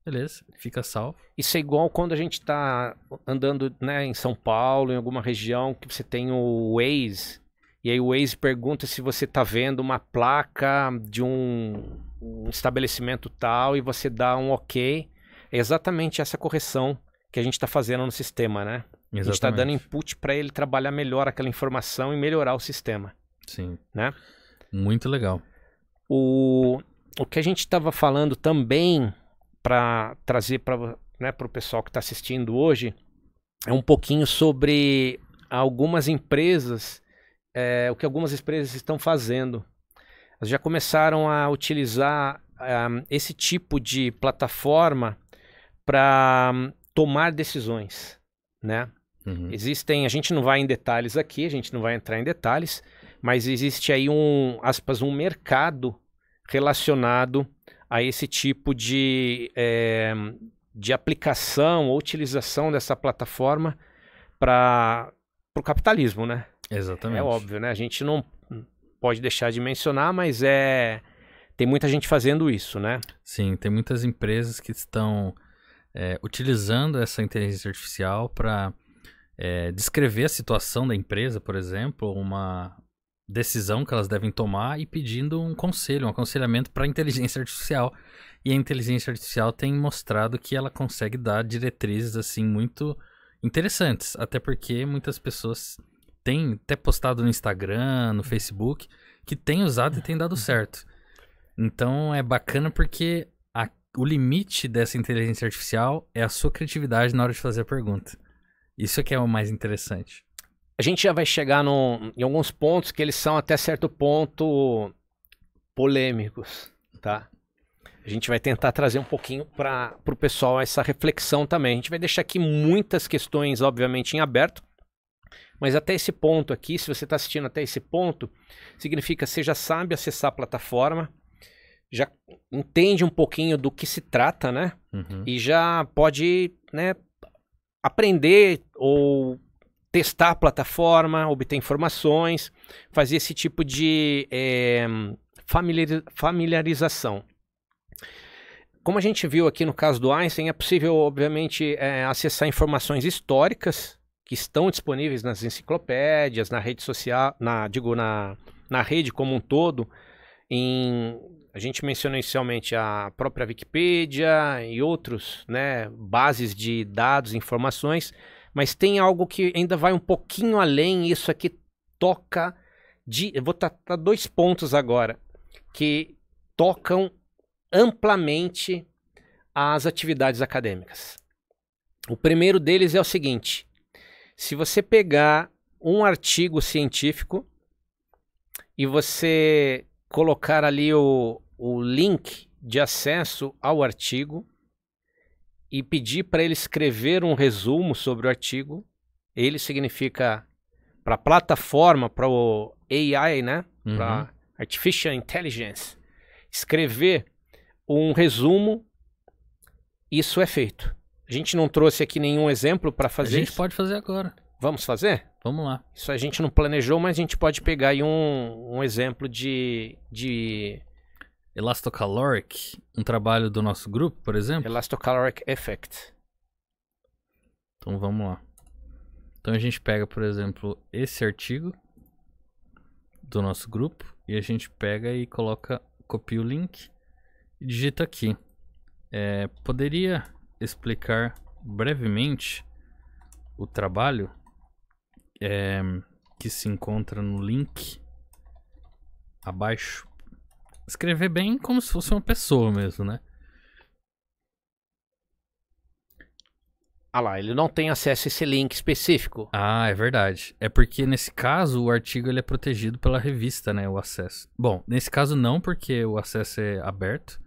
Beleza, fica salvo. Isso é igual quando a gente tá andando, né, em São Paulo, em alguma região, que você tem o Waze, e aí o Waze pergunta se você tá vendo uma placa de um estabelecimento tal, e você dá um ok. É exatamente essa correção que a gente tá fazendo no sistema, né? A gente está dando input para ele trabalhar melhor aquela informação e melhorar o sistema. Sim. Né? Muito legal. O que a gente estava falando também para trazer para, né, o pessoal que está assistindo hoje é um pouquinho sobre algumas empresas, o que algumas empresas estão fazendo. Elas já começaram a utilizar esse tipo de plataforma para tomar decisões, né? Uhum. Existem, a gente não vai em detalhes aqui, a gente não vai entrar em detalhes, mas existe aí um mercado relacionado a esse tipo de aplicação ou utilização dessa plataforma para o capitalismo, né? Exatamente. É óbvio, né? A gente não pode deixar de mencionar, mas tem muita gente fazendo isso, né? Sim, tem muitas empresas que estão utilizando essa inteligência artificial para descrever a situação da empresa, por exemplo, uma decisão que elas devem tomar e pedindo um conselho, um aconselhamento para a inteligência artificial. E a inteligência artificial tem mostrado que ela consegue dar diretrizes assim muito interessantes, até porque muitas pessoas têm até postado no Instagram, no Facebook, que têm usado e tem dado certo. Então é bacana porque o limite dessa inteligência artificial é a sua criatividade na hora de fazer a pergunta. Isso é que é o mais interessante. A gente já vai chegar em alguns pontos que eles são até certo ponto polêmicos, tá? A gente vai tentar trazer um pouquinho para o pessoal essa reflexão também. A gente vai deixar aqui muitas questões, obviamente, em aberto, mas até esse ponto aqui, se você está assistindo até esse ponto, significa que você já sabe acessar a plataforma, já entende um pouquinho do que se trata, né? Uhum. E já pode, né, aprender ou testar a plataforma, obter informações, fazer esse tipo de familiarização. Como a gente viu aqui no caso do Einstein, é possível, obviamente, acessar informações históricas que estão disponíveis nas enciclopédias, na rede social, na rede como um todo. A gente mencionou inicialmente a própria Wikipédia e outros, né, bases de dados, informações, mas tem algo que ainda vai um pouquinho além. Isso aqui toca eu vou tratar 2 pontos agora que tocam amplamente as atividades acadêmicas. O primeiro deles é o seguinte: se você pegar um artigo científico e você colocar ali o link de acesso ao artigo e pedir para ele escrever um resumo sobre o artigo, ele significa para a plataforma, para o AI, né? Uhum. Para Artificial Intelligence, escrever um resumo, isso é feito. A gente não trouxe aqui nenhum exemplo para fazer. A gente pode fazer agora. Vamos fazer? Vamos lá. Isso a gente não planejou, mas a gente pode pegar aí um exemplo de Elastocaloric, um trabalho do nosso grupo, por exemplo. Elastocaloric Effect. Então vamos lá. Então a gente pega, por exemplo, esse artigo do nosso grupo e a gente pega e copia o link e digita aqui. Poderia explicar brevemente o trabalho que se encontra no link abaixo? Escrever bem como se fosse uma pessoa mesmo, né? Ah lá, ele não tem acesso a esse link específico. Ah, é verdade. É porque nesse caso o artigo ele é protegido pela revista, né? O acesso. Bom, nesse caso não, porque o acesso é aberto.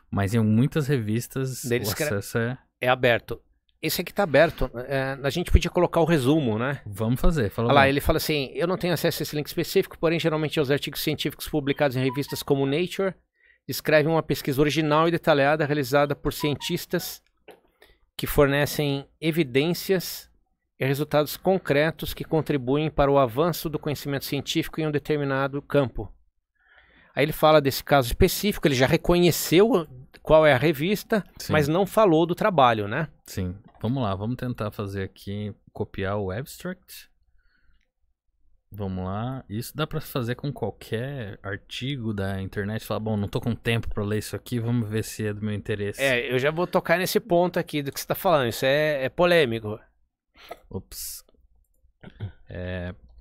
Mas em muitas revistas o acesso é aberto. Esse aqui tá aberto. A gente podia colocar o resumo, né? Vamos fazer. Olha lá, ele fala assim: eu não tenho acesso a esse link específico, porém geralmente os artigos científicos publicados em revistas como Nature descrevem uma pesquisa original e detalhada realizada por cientistas que fornecem evidências e resultados concretos que contribuem para o avanço do conhecimento científico em um determinado campo. Aí ele fala desse caso específico, ele já reconheceu qual é a revista, Sim. mas não falou do trabalho, né? Sim. Vamos lá, vamos tentar fazer aqui, copiar o abstract. Vamos lá. Isso dá para fazer com qualquer artigo da internet. Falar, bom, não tô com tempo para ler isso aqui, vamos ver se é do meu interesse. Eu já vou tocar nesse ponto aqui do que você tá falando. Isso é polêmico. Ops.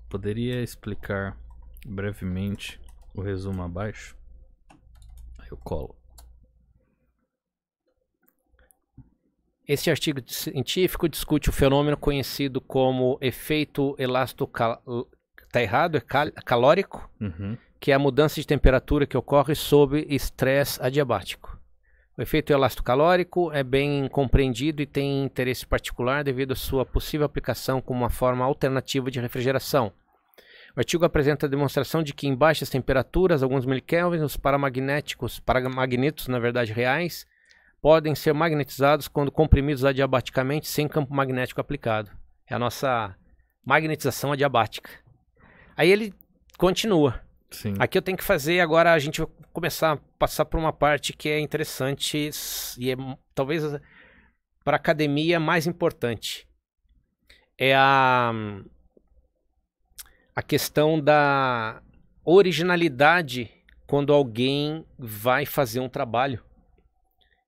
Poderia explicar brevemente o resumo abaixo? Aí eu colo. Este artigo científico discute o fenômeno conhecido como efeito tá errado? É calórico, que é a mudança de temperatura que ocorre sob estresse adiabático. O efeito elastocalórico é bem compreendido e tem interesse particular devido à sua possível aplicação como uma forma alternativa de refrigeração. O artigo apresenta a demonstração de que em baixas temperaturas, alguns milikelvins, os paramagnetos, na verdade reais, podem ser magnetizados quando comprimidos adiabaticamente sem campo magnético aplicado. É a nossa magnetização adiabática. Aí ele continua. Sim. Aqui eu tenho que fazer, agora a gente vai começar a passar por uma parte que é interessante e é talvez para a academia mais importante. É a questão da originalidade quando alguém vai fazer um trabalho.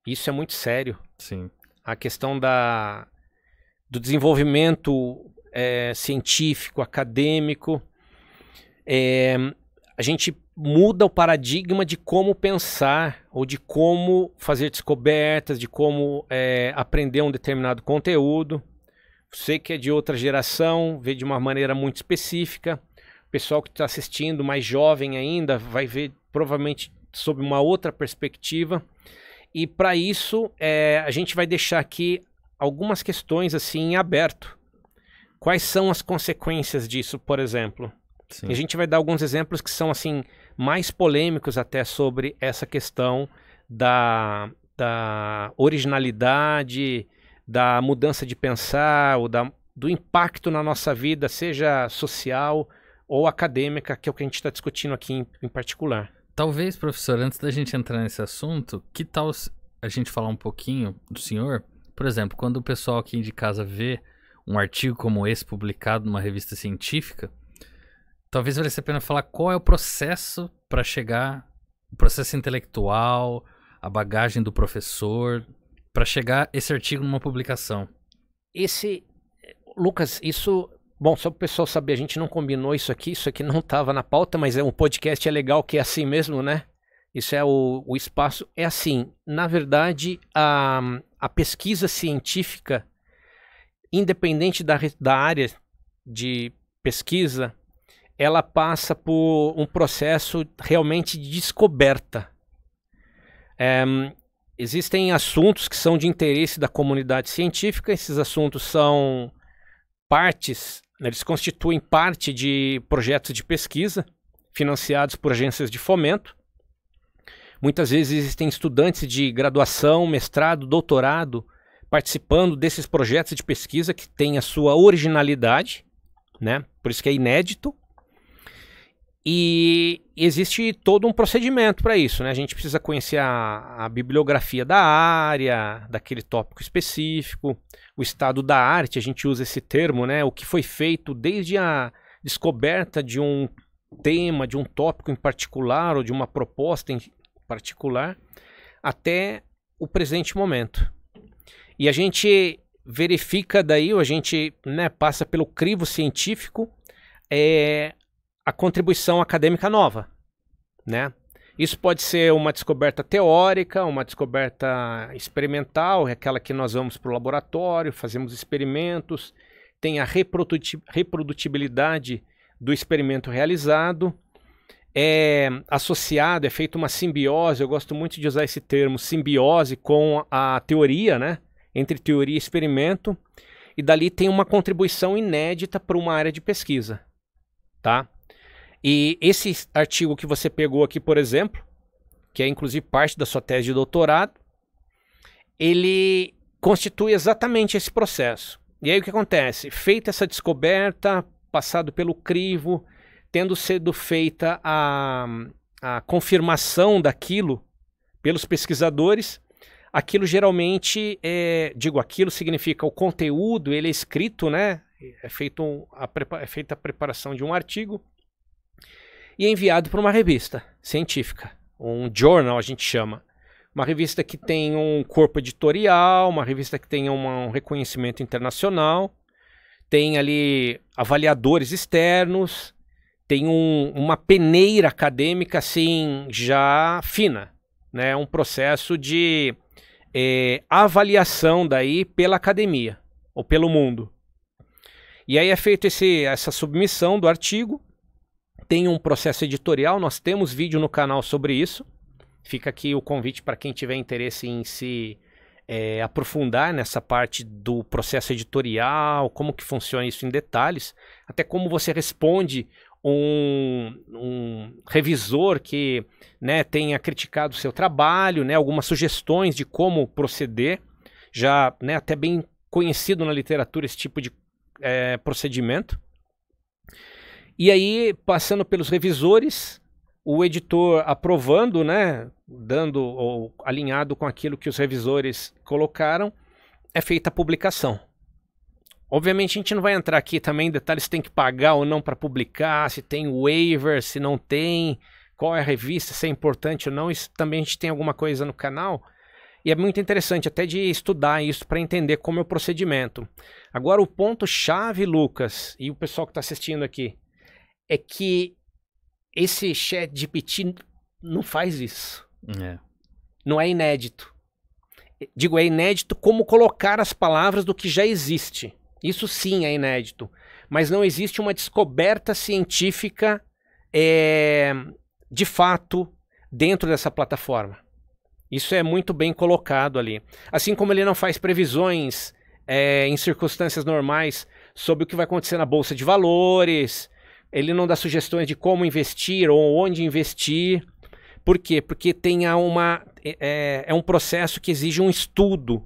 Isso é muito sério. Sim. A questão do desenvolvimento científico, acadêmico. A gente muda o paradigma de como pensar ou de como fazer descobertas, de como aprender um determinado conteúdo. Você que é de outra geração, vê de uma maneira muito específica. O pessoal que está assistindo, mais jovem ainda, vai ver provavelmente sob uma outra perspectiva. E para isso, a gente vai deixar aqui algumas questões assim em aberto. Quais são as consequências disso, por exemplo? Sim. A gente vai dar alguns exemplos que são assim mais polêmicos até sobre essa questão da originalidade, da mudança de pensar, ou do impacto na nossa vida, seja social ou acadêmica, que é o que a gente está discutindo aqui em particular. Talvez, professor, antes da gente entrar nesse assunto, que tal a gente falar um pouquinho do senhor? Por exemplo, quando o pessoal aqui de casa vê um artigo como esse publicado numa revista científica, talvez valesse a pena falar qual é o processo para chegar, o processo intelectual, a bagagem do professor, para chegar esse artigo numa publicação. Lucas, isso... Bom, só para o pessoal saber, a gente não combinou isso aqui não estava na pauta, mas um podcast é legal que é assim mesmo, né? Isso é o espaço, é assim. Na verdade, a pesquisa científica, independente da área de pesquisa, ela passa por um processo realmente de descoberta. Existem assuntos que são de interesse da comunidade científica, esses assuntos são partes... Eles constituem parte de projetos de pesquisa financiados por agências de fomento. Muitas vezes existem estudantes de graduação, mestrado, doutorado participando desses projetos de pesquisa que têm a sua originalidade, né? Por isso que é inédito. E existe todo um procedimento para isso, né? A gente precisa conhecer a bibliografia da área, daquele tópico específico, o estado da arte, a gente usa esse termo, né? O que foi feito desde a descoberta de um tema, de um tópico em particular ou de uma proposta em particular, até o presente momento. E a gente verifica daí, ou a gente, né, passa pelo crivo científico, a contribuição acadêmica nova, né? Isso pode ser uma descoberta teórica, uma descoberta experimental, é aquela que nós vamos para o laboratório, fazemos experimentos, tem a reprodutibilidade do experimento realizado, é associado, é feita uma simbiose, eu gosto muito de usar esse termo, simbiose com a teoria, né? Entre teoria e experimento, e dali tem uma contribuição inédita para uma área de pesquisa, tá? E esse artigo que você pegou aqui, por exemplo, que é inclusive parte da sua tese de doutorado, ele constitui exatamente esse processo. E aí o que acontece? Feita essa descoberta, passado pelo crivo, tendo sido feita a confirmação daquilo pelos pesquisadores, aquilo geralmente, aquilo significa o conteúdo, ele é escrito, né? É feita a preparação de um artigo, e é enviado para uma revista científica, um journal a gente chama. Uma revista que tem um corpo editorial, uma revista que tenha um reconhecimento internacional. tem ali avaliadores externos, tem uma peneira acadêmica assim já fina, né? Um processo de avaliação daí pela academia ou pelo mundo. E aí é feito essa submissão do artigo, tem um processo editorial, nós temos vídeo no canal sobre isso. Fica aqui o convite para quem tiver interesse em se aprofundar nessa parte do processo editorial, como que funciona isso em detalhes, até como você responde um revisor que, né, tenha criticado o seu trabalho, né, algumas sugestões de como proceder, já, né, até bem conhecido na literatura esse tipo de procedimento. E aí, passando pelos revisores, o editor aprovando, né, dando ou alinhado com aquilo que os revisores colocaram, é feita a publicação. Obviamente a gente não vai entrar aqui também em detalhes se tem que pagar ou não para publicar, se tem waiver, se não tem, qual é a revista, se é importante ou não. Isso também a gente tem alguma coisa no canal. E é muito interessante até de estudar isso para entender como é o procedimento. Agora o ponto-chave, Lucas, e o pessoal que está assistindo aqui, é que esse ChatGPT não faz isso. Não é inédito. Digo, é inédito como colocar as palavras do que já existe. Isso sim é inédito. Mas não existe uma descoberta científica de fato dentro dessa plataforma. Isso é muito bem colocado ali. Assim como ele não faz previsões em circunstâncias normais sobre o que vai acontecer na Bolsa de Valores, ele não dá sugestões de como investir ou onde investir. Por quê? Porque tem um processo que exige um estudo.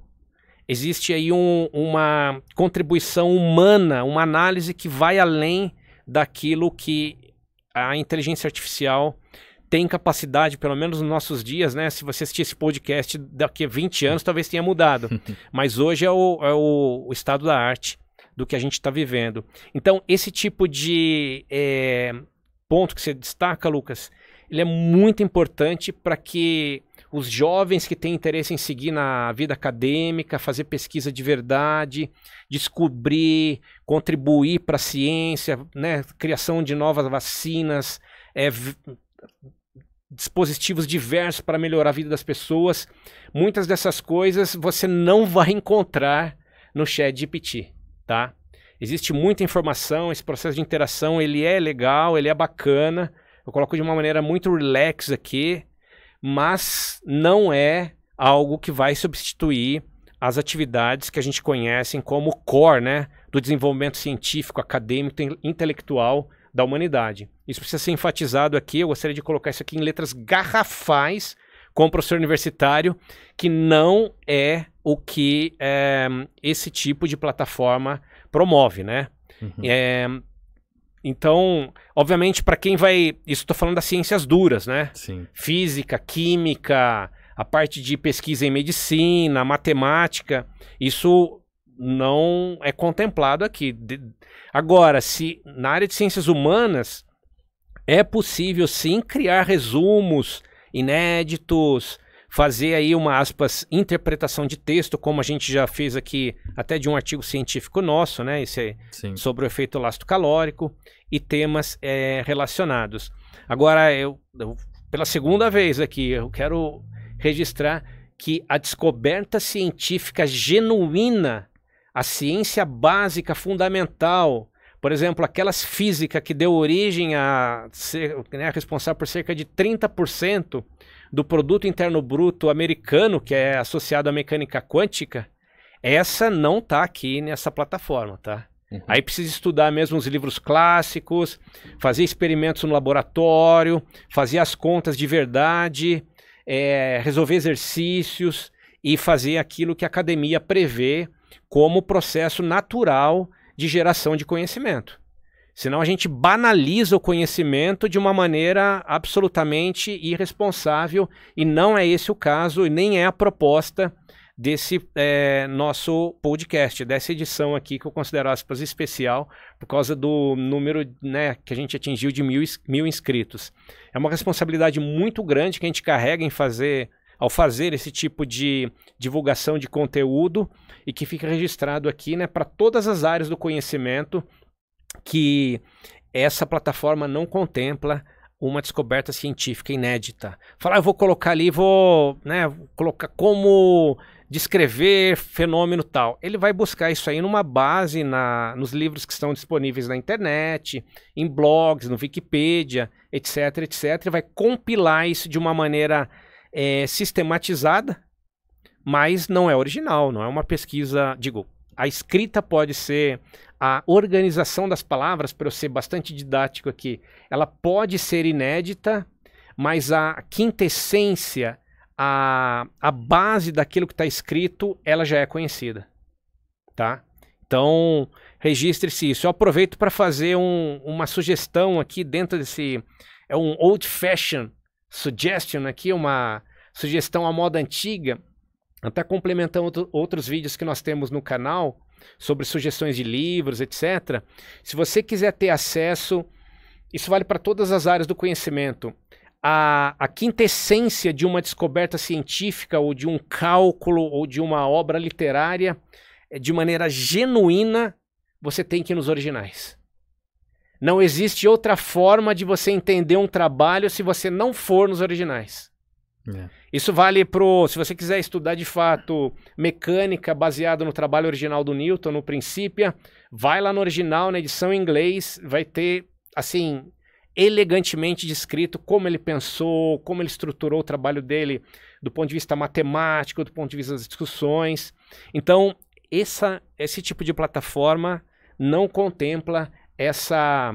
Existe aí uma contribuição humana, uma análise que vai além daquilo que a inteligência artificial tem capacidade, pelo menos nos nossos dias, né? Se você assistir esse podcast daqui a 20 anos, talvez tenha mudado. Mas hoje é o estado da arte do que a gente está vivendo. Então, esse tipo de ponto que você destaca, Lucas, ele é muito importante para que os jovens que têm interesse em seguir na vida acadêmica, fazer pesquisa de verdade, descobrir, contribuir para a ciência, né? Criação de novas vacinas, dispositivos diversos para melhorar a vida das pessoas. Muitas dessas coisas você não vai encontrar no ChatGPT, tá? Existe muita informação, esse processo de interação, ele é legal, ele é bacana. Eu coloco de uma maneira muito relax aqui, mas não é algo que vai substituir as atividades que a gente conhece como core, né, do desenvolvimento científico, acadêmico, intelectual da humanidade. Isso precisa ser enfatizado aqui, eu gostaria de colocar isso aqui em letras garrafais, como professor universitário, que não é o que esse tipo de plataforma promove, né? Então, obviamente, para quem vai... Isso estou falando das ciências duras, né? Sim. Física, química, a parte de pesquisa em medicina, matemática, isso não é contemplado aqui. Agora, se na área de ciências humanas é possível sim criar resumos inéditos, fazer aí uma, aspas, interpretação de texto, como a gente já fez aqui até de um artigo científico nosso, né? Esse sobre o efeito ácido calórico e temas relacionados. Agora, eu pela segunda vez aqui, eu quero registrar que a descoberta científica genuína, a ciência básica fundamental, por exemplo, aquelas físicas que deu origem a ser, né, responsável por cerca de 30% do produto interno bruto americano, que é associado à mecânica quântica, essa não está aqui nessa plataforma, tá? Aí precisa estudar mesmo os livros clássicos, fazer experimentos no laboratório, fazer as contas de verdade, resolver exercícios e fazer aquilo que a academia prevê como processo natural de geração de conhecimento. Senão a gente banaliza o conhecimento de uma maneira absolutamente irresponsável, e não é esse o caso e nem é a proposta desse nosso podcast, dessa edição aqui que eu considero, aspas, especial por causa do número, né, que a gente atingiu de 1.000 inscritos. É uma responsabilidade muito grande que a gente carrega em fazer ao fazer esse tipo de divulgação de conteúdo e que fica registrado aqui, né, para todas as áreas do conhecimento, que essa plataforma não contempla uma descoberta científica inédita. Falar, eu vou colocar ali, vou colocar como descrever fenômeno tal. Ele vai buscar isso aí numa base, nos livros que estão disponíveis na internet, em blogs, no Wikipedia, etc, etc. E vai compilar isso de uma maneira sistematizada, mas não é original, não é uma pesquisa, a escrita pode ser, a organização das palavras, para eu ser bastante didático aqui, ela pode ser inédita, mas a quintessência, a base daquilo que está escrito, ela já é conhecida, tá? Então, registre-se isso. Eu aproveito para fazer uma sugestão aqui dentro desse, é um old-fashioned suggestion aqui, uma sugestão à moda antiga, até complementando outros vídeos que nós temos no canal, sobre sugestões de livros, etc. Se você quiser ter acesso, isso vale para todas as áreas do conhecimento, a quintessência de uma descoberta científica, ou de um cálculo, ou de uma obra literária, de maneira genuína, você tem que ir nos originais. Não existe outra forma de você entender um trabalho se você não for nos originais. Isso vale se você quiser estudar de fato mecânica baseado no trabalho original do Newton, no Principia, vai lá no original, na edição em inglês, vai ter, assim, elegantemente descrito como ele pensou, como ele estruturou o trabalho dele do ponto de vista matemático, do ponto de vista das discussões. Então, esse tipo de plataforma não contempla essa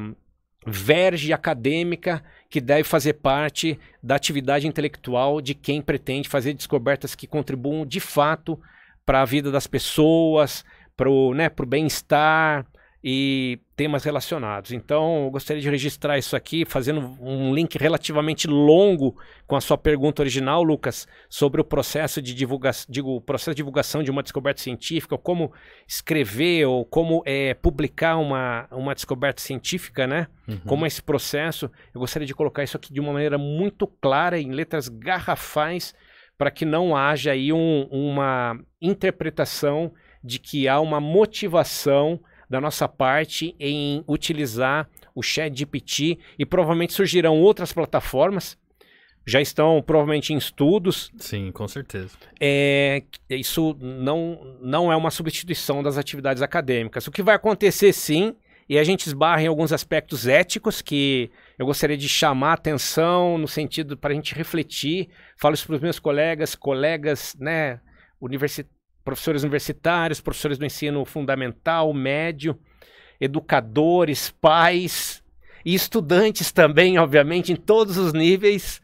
verge acadêmica que deve fazer parte da atividade intelectual de quem pretende fazer descobertas que contribuam de fato para a vida das pessoas, para o bem-estar e temas relacionados. Então, eu gostaria de registrar isso aqui, fazendo um link relativamente longo com a sua pergunta original, Lucas, sobre o processo de divulgação de uma descoberta científica, ou como escrever, ou como publicar uma descoberta científica, né? Como é esse processo. Eu gostaria de colocar isso aqui de uma maneira muito clara, em letras garrafais, para que não haja aí uma interpretação de que há uma motivação da nossa parte em utilizar o ChatGPT, e provavelmente surgirão outras plataformas, já estão provavelmente em estudos. Sim, com certeza. Isso não é uma substituição das atividades acadêmicas. O que vai acontecer sim, e a gente esbarra em alguns aspectos éticos que eu gostaria de chamar a atenção no sentido para a gente refletir. Falo isso para os meus colegas, né, professores universitários, professores do ensino fundamental, médio, educadores, pais e estudantes também, obviamente, em todos os níveis.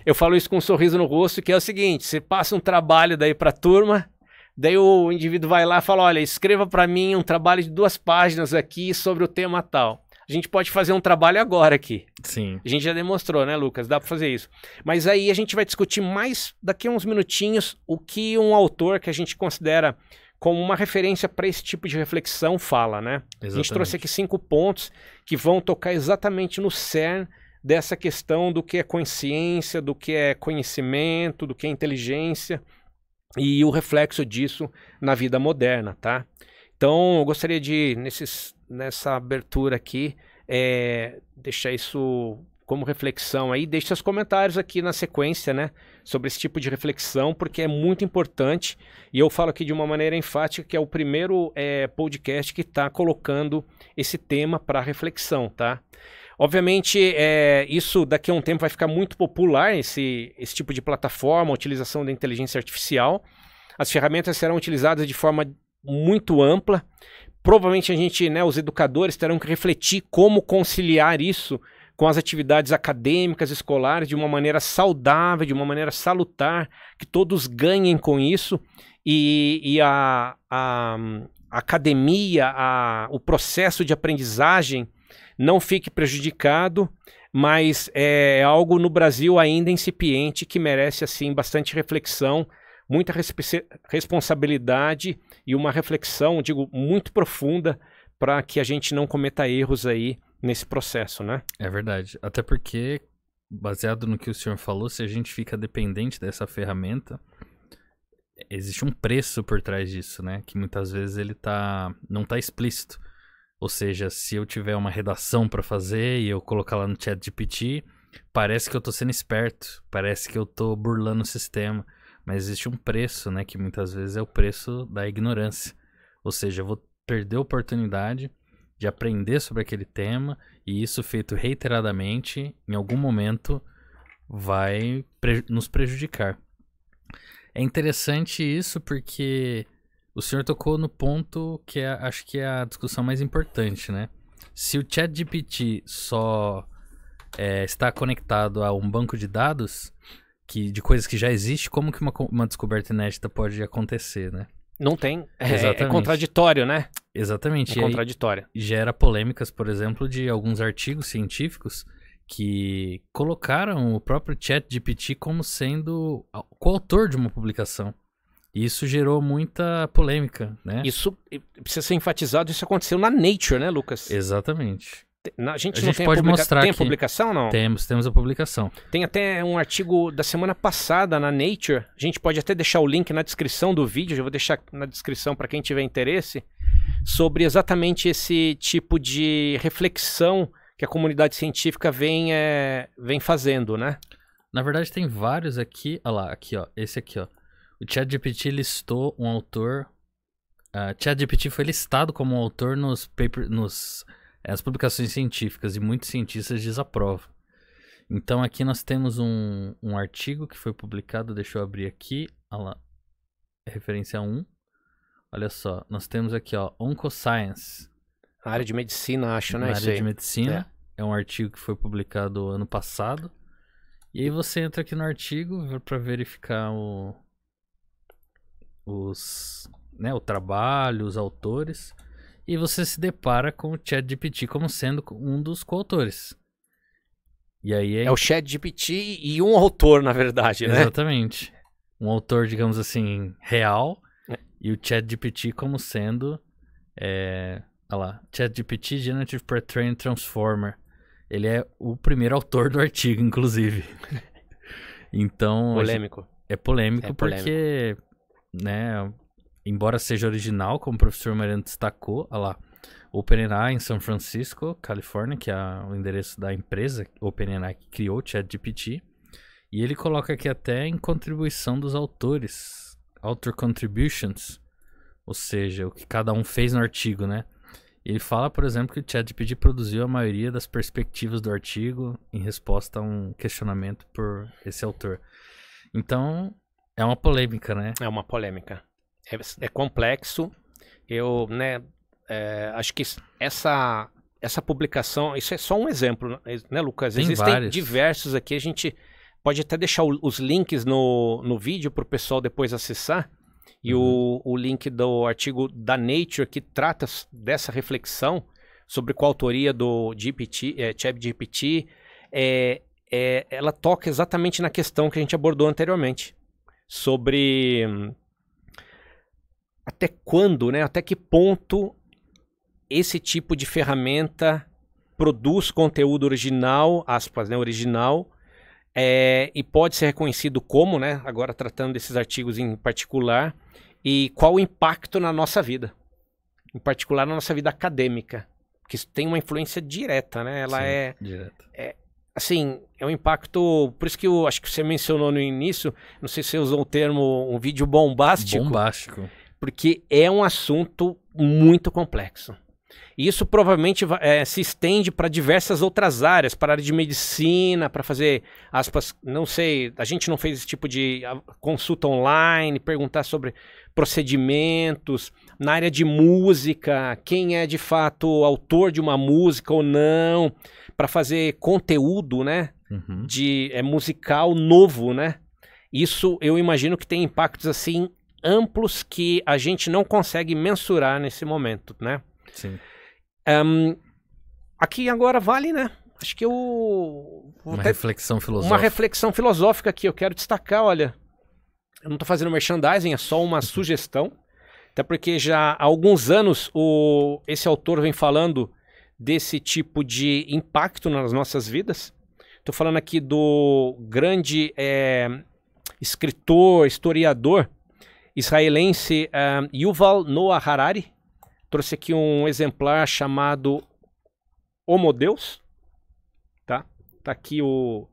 Eu falo isso com um sorriso no rosto, que é o seguinte: você passa um trabalho daí para a turma, daí o indivíduo vai lá e fala, olha, escreva para mim um trabalho de 2 páginas aqui sobre o tema tal. A gente pode fazer um trabalho agora aqui. Sim. A gente já demonstrou, né, Lucas? Dá para fazer isso. Mas aí a gente vai discutir mais, daqui a uns minutinhos, o que um autor que a gente considera como uma referência para esse tipo de reflexão fala, né? Exatamente. A gente trouxe aqui 5 pontos que vão tocar exatamente no cerne dessa questão do que é consciência, do que é conhecimento, do que é inteligência e o reflexo disso na vida moderna, tá? Então, eu gostaria de, nessa abertura aqui, deixar isso como reflexão aí. Deixe seus comentários aqui na sequência, né, sobre esse tipo de reflexão, porque é muito importante. E eu falo aqui de uma maneira enfática que é o primeiro podcast que está colocando esse tema para reflexão, tá? Obviamente, isso daqui a um tempo vai ficar muito popular, esse tipo de plataforma, a utilização da inteligência artificial. As ferramentas serão utilizadas de forma muito ampla. Provavelmente a gente, né, os educadores terão que refletir como conciliar isso com as atividades acadêmicas, escolares, de uma maneira saudável, de uma maneira salutar, que todos ganhem com isso, e a academia, o processo de aprendizagem não fique prejudicado, mas é algo no Brasil ainda incipiente que merece assim bastante reflexão, muita responsabilidade e uma reflexão, digo, muito profunda, para que a gente não cometa erros aí nesse processo, né? É verdade. Até porque baseado no que o senhor falou, se a gente fica dependente dessa ferramenta, existe um preço por trás disso, né? Que muitas vezes ele não tá explícito. Ou seja, se eu tiver uma redação para fazer e eu colocar lá no ChatGPT, parece que eu tô sendo esperto, parece que eu tô burlando o sistema. Mas existe um preço, né? Que muitas vezes é o preço da ignorância. Ou seja, eu vou perder a oportunidade de aprender sobre aquele tema, e isso feito reiteradamente, em algum momento, vai nos prejudicar. É interessante isso porque o senhor tocou no ponto que acho que é a discussão mais importante, né? Se o ChatGPT só está conectado a um banco de dados de coisas que já existe, como que uma descoberta inédita pode acontecer, né? Não tem. É Exatamente. contraditório, né? Exatamente. É contraditório. E gera polêmicas, por exemplo, de alguns artigos científicos que colocaram o próprio ChatGPT como sendo coautor de uma publicação. E isso gerou muita polêmica, né? Isso precisa ser enfatizado, isso aconteceu na Nature, né, Lucas? Exatamente. A gente pode mostrar tem aqui. a publicação, não? Temos a publicação. Tem até um artigo da semana passada na Nature. A gente pode até deixar o link na descrição do vídeo, já vou deixar na descrição para quem tiver interesse, sobre exatamente esse tipo de reflexão que a comunidade científica vem fazendo, né? Na verdade tem vários aqui, olha lá, aqui ó, esse aqui ó. O ChatGPT listou um autor, ChatGPT foi listado como um autor as publicações científicas, e muitos cientistas desaprovam. Então aqui nós temos um artigo que foi publicado, deixa eu abrir aqui, olha lá, referência 1. Olha só, nós temos aqui ó, Oncoscience. A área de medicina, acho, né? Na área de medicina, é um artigo que foi publicado ano passado. E aí você entra aqui no artigo para verificar o trabalho, os autores, e você se depara com o ChatGPT como sendo um dos coautores. E aí é o ChatGPT e um autor, na verdade, né? Exatamente. Um autor, digamos assim, real, e o ChatGPT como sendo, olha lá, ChatGPT Generative Pre-trained Transformer. Ele é o primeiro autor do artigo, inclusive. Então, polêmico. É polêmico porque, né, embora seja original, como o professor Mariano destacou, olha lá, OpenAI em São Francisco, Califórnia, que é o endereço da empresa OpenAI que criou o ChatGPT, e ele coloca aqui até em contribuição dos autores, author contributions, ou seja, o que cada um fez no artigo, né? Ele fala, por exemplo, que o ChatGPT produziu a maioria das perspectivas do artigo em resposta a um questionamento por esse autor. Então, é uma polêmica, né? É uma polêmica. É complexo. Eu, né, acho que essa publicação, isso é só um exemplo, né, Lucas? Existem vários. Diversos aqui. A gente pode até deixar os links no vídeo para o pessoal depois acessar. E o link do artigo da Nature que trata dessa reflexão sobre coautoria do ChatGPT, ela toca exatamente na questão que a gente abordou anteriormente, sobre até quando, né, até que ponto esse tipo de ferramenta produz conteúdo original, aspas, né, original, e pode ser reconhecido como, né, agora tratando desses artigos em particular, e qual o impacto na nossa vida, em particular na nossa vida acadêmica, que isso tem uma influência direta, né? Ela direta. Assim, é um impacto, por isso que eu acho que você mencionou no início, não sei se você usou o termo, um vídeo bombástico. Bombástico. Porque é um assunto muito complexo. E isso provavelmente se estende para diversas outras áreas, para a área de medicina, para fazer, aspas, não sei, a gente não fez esse tipo de consulta online, perguntar sobre procedimentos, na área de música, quem é de fato autor de uma música ou não, para fazer conteúdo, né, musical novo, né? Isso eu imagino que tem impactos assim amplos que a gente não consegue mensurar nesse momento, né? Sim. Aqui agora vale, né? Acho que eu... reflexão filosófica. Uma reflexão filosófica aqui, eu quero destacar, olha, eu não estou fazendo merchandising, é só uma sugestão, até porque já há alguns anos esse autor vem falando desse tipo de impacto nas nossas vidas, Estou falando aqui do grande escritor, historiador israelense Yuval Noah Harari. Trouxe aqui um exemplar chamado Homo Deus. Tá aqui o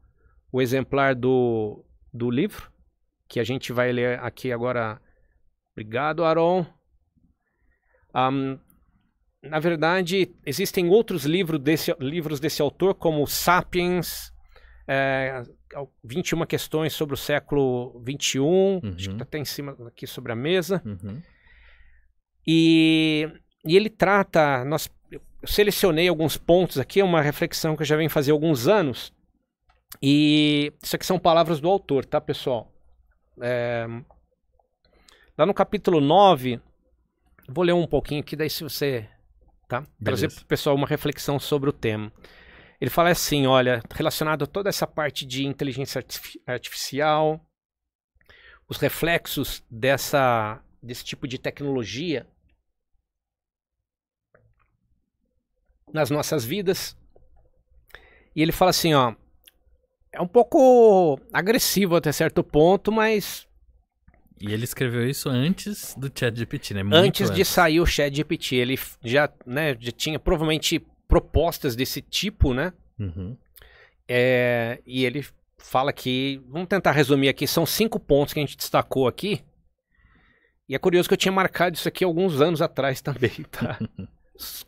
exemplar do livro, que a gente vai ler aqui agora. Obrigado, Aaron. Na verdade, existem outros livros desse autor, como Sapiens, 21 questões sobre o século XXI, acho que está até em cima aqui sobre a mesa. E ele trata, eu selecionei alguns pontos aqui, uma reflexão que eu já venho fazer há alguns anos, e isso aqui são palavras do autor, tá, pessoal? Lá no capítulo 9, vou ler um pouquinho aqui, daí se você... Tá? Trazer para o pessoal uma reflexão sobre o tema. Ele fala assim, olha, relacionado a toda essa parte de inteligência artificial, os reflexos desse tipo de tecnologia nas nossas vidas. E ele fala assim, ó, é um pouco agressivo até certo ponto, mas... E ele escreveu isso antes do ChatGPT, né? Antes de sair o ChatGPT. Ele já tinha provavelmente propostas desse tipo, né? E ele fala que... Vamos tentar resumir aqui. São 5 pontos que a gente destacou aqui. E é curioso que eu tinha marcado isso aqui alguns anos atrás também, tá?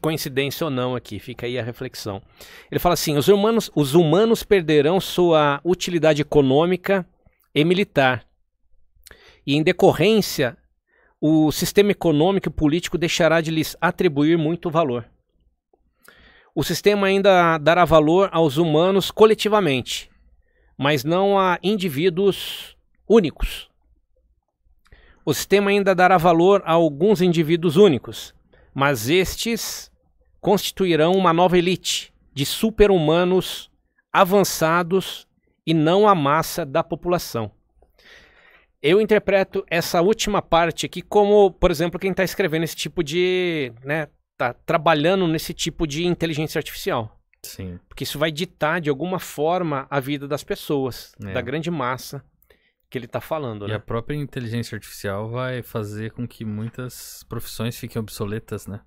Coincidência ou não aqui. Fica aí a reflexão. Ele fala assim, os humanos perderão sua utilidade econômica e militar. E, em decorrência, o sistema econômico e político deixará de lhes atribuir muito valor. O sistema ainda dará valor aos humanos coletivamente, mas não a indivíduos únicos. O sistema ainda dará valor a alguns indivíduos únicos, mas estes constituirão uma nova elite de super-humanos avançados e não a massa da população. Eu interpreto essa última parte aqui como, por exemplo, quem está escrevendo esse tipo de... Tá trabalhando nesse tipo de inteligência artificial. Sim. Porque isso vai ditar, de alguma forma, a vida das pessoas, da grande massa que ele está falando, E a própria inteligência artificial vai fazer com que muitas profissões fiquem obsoletas, né?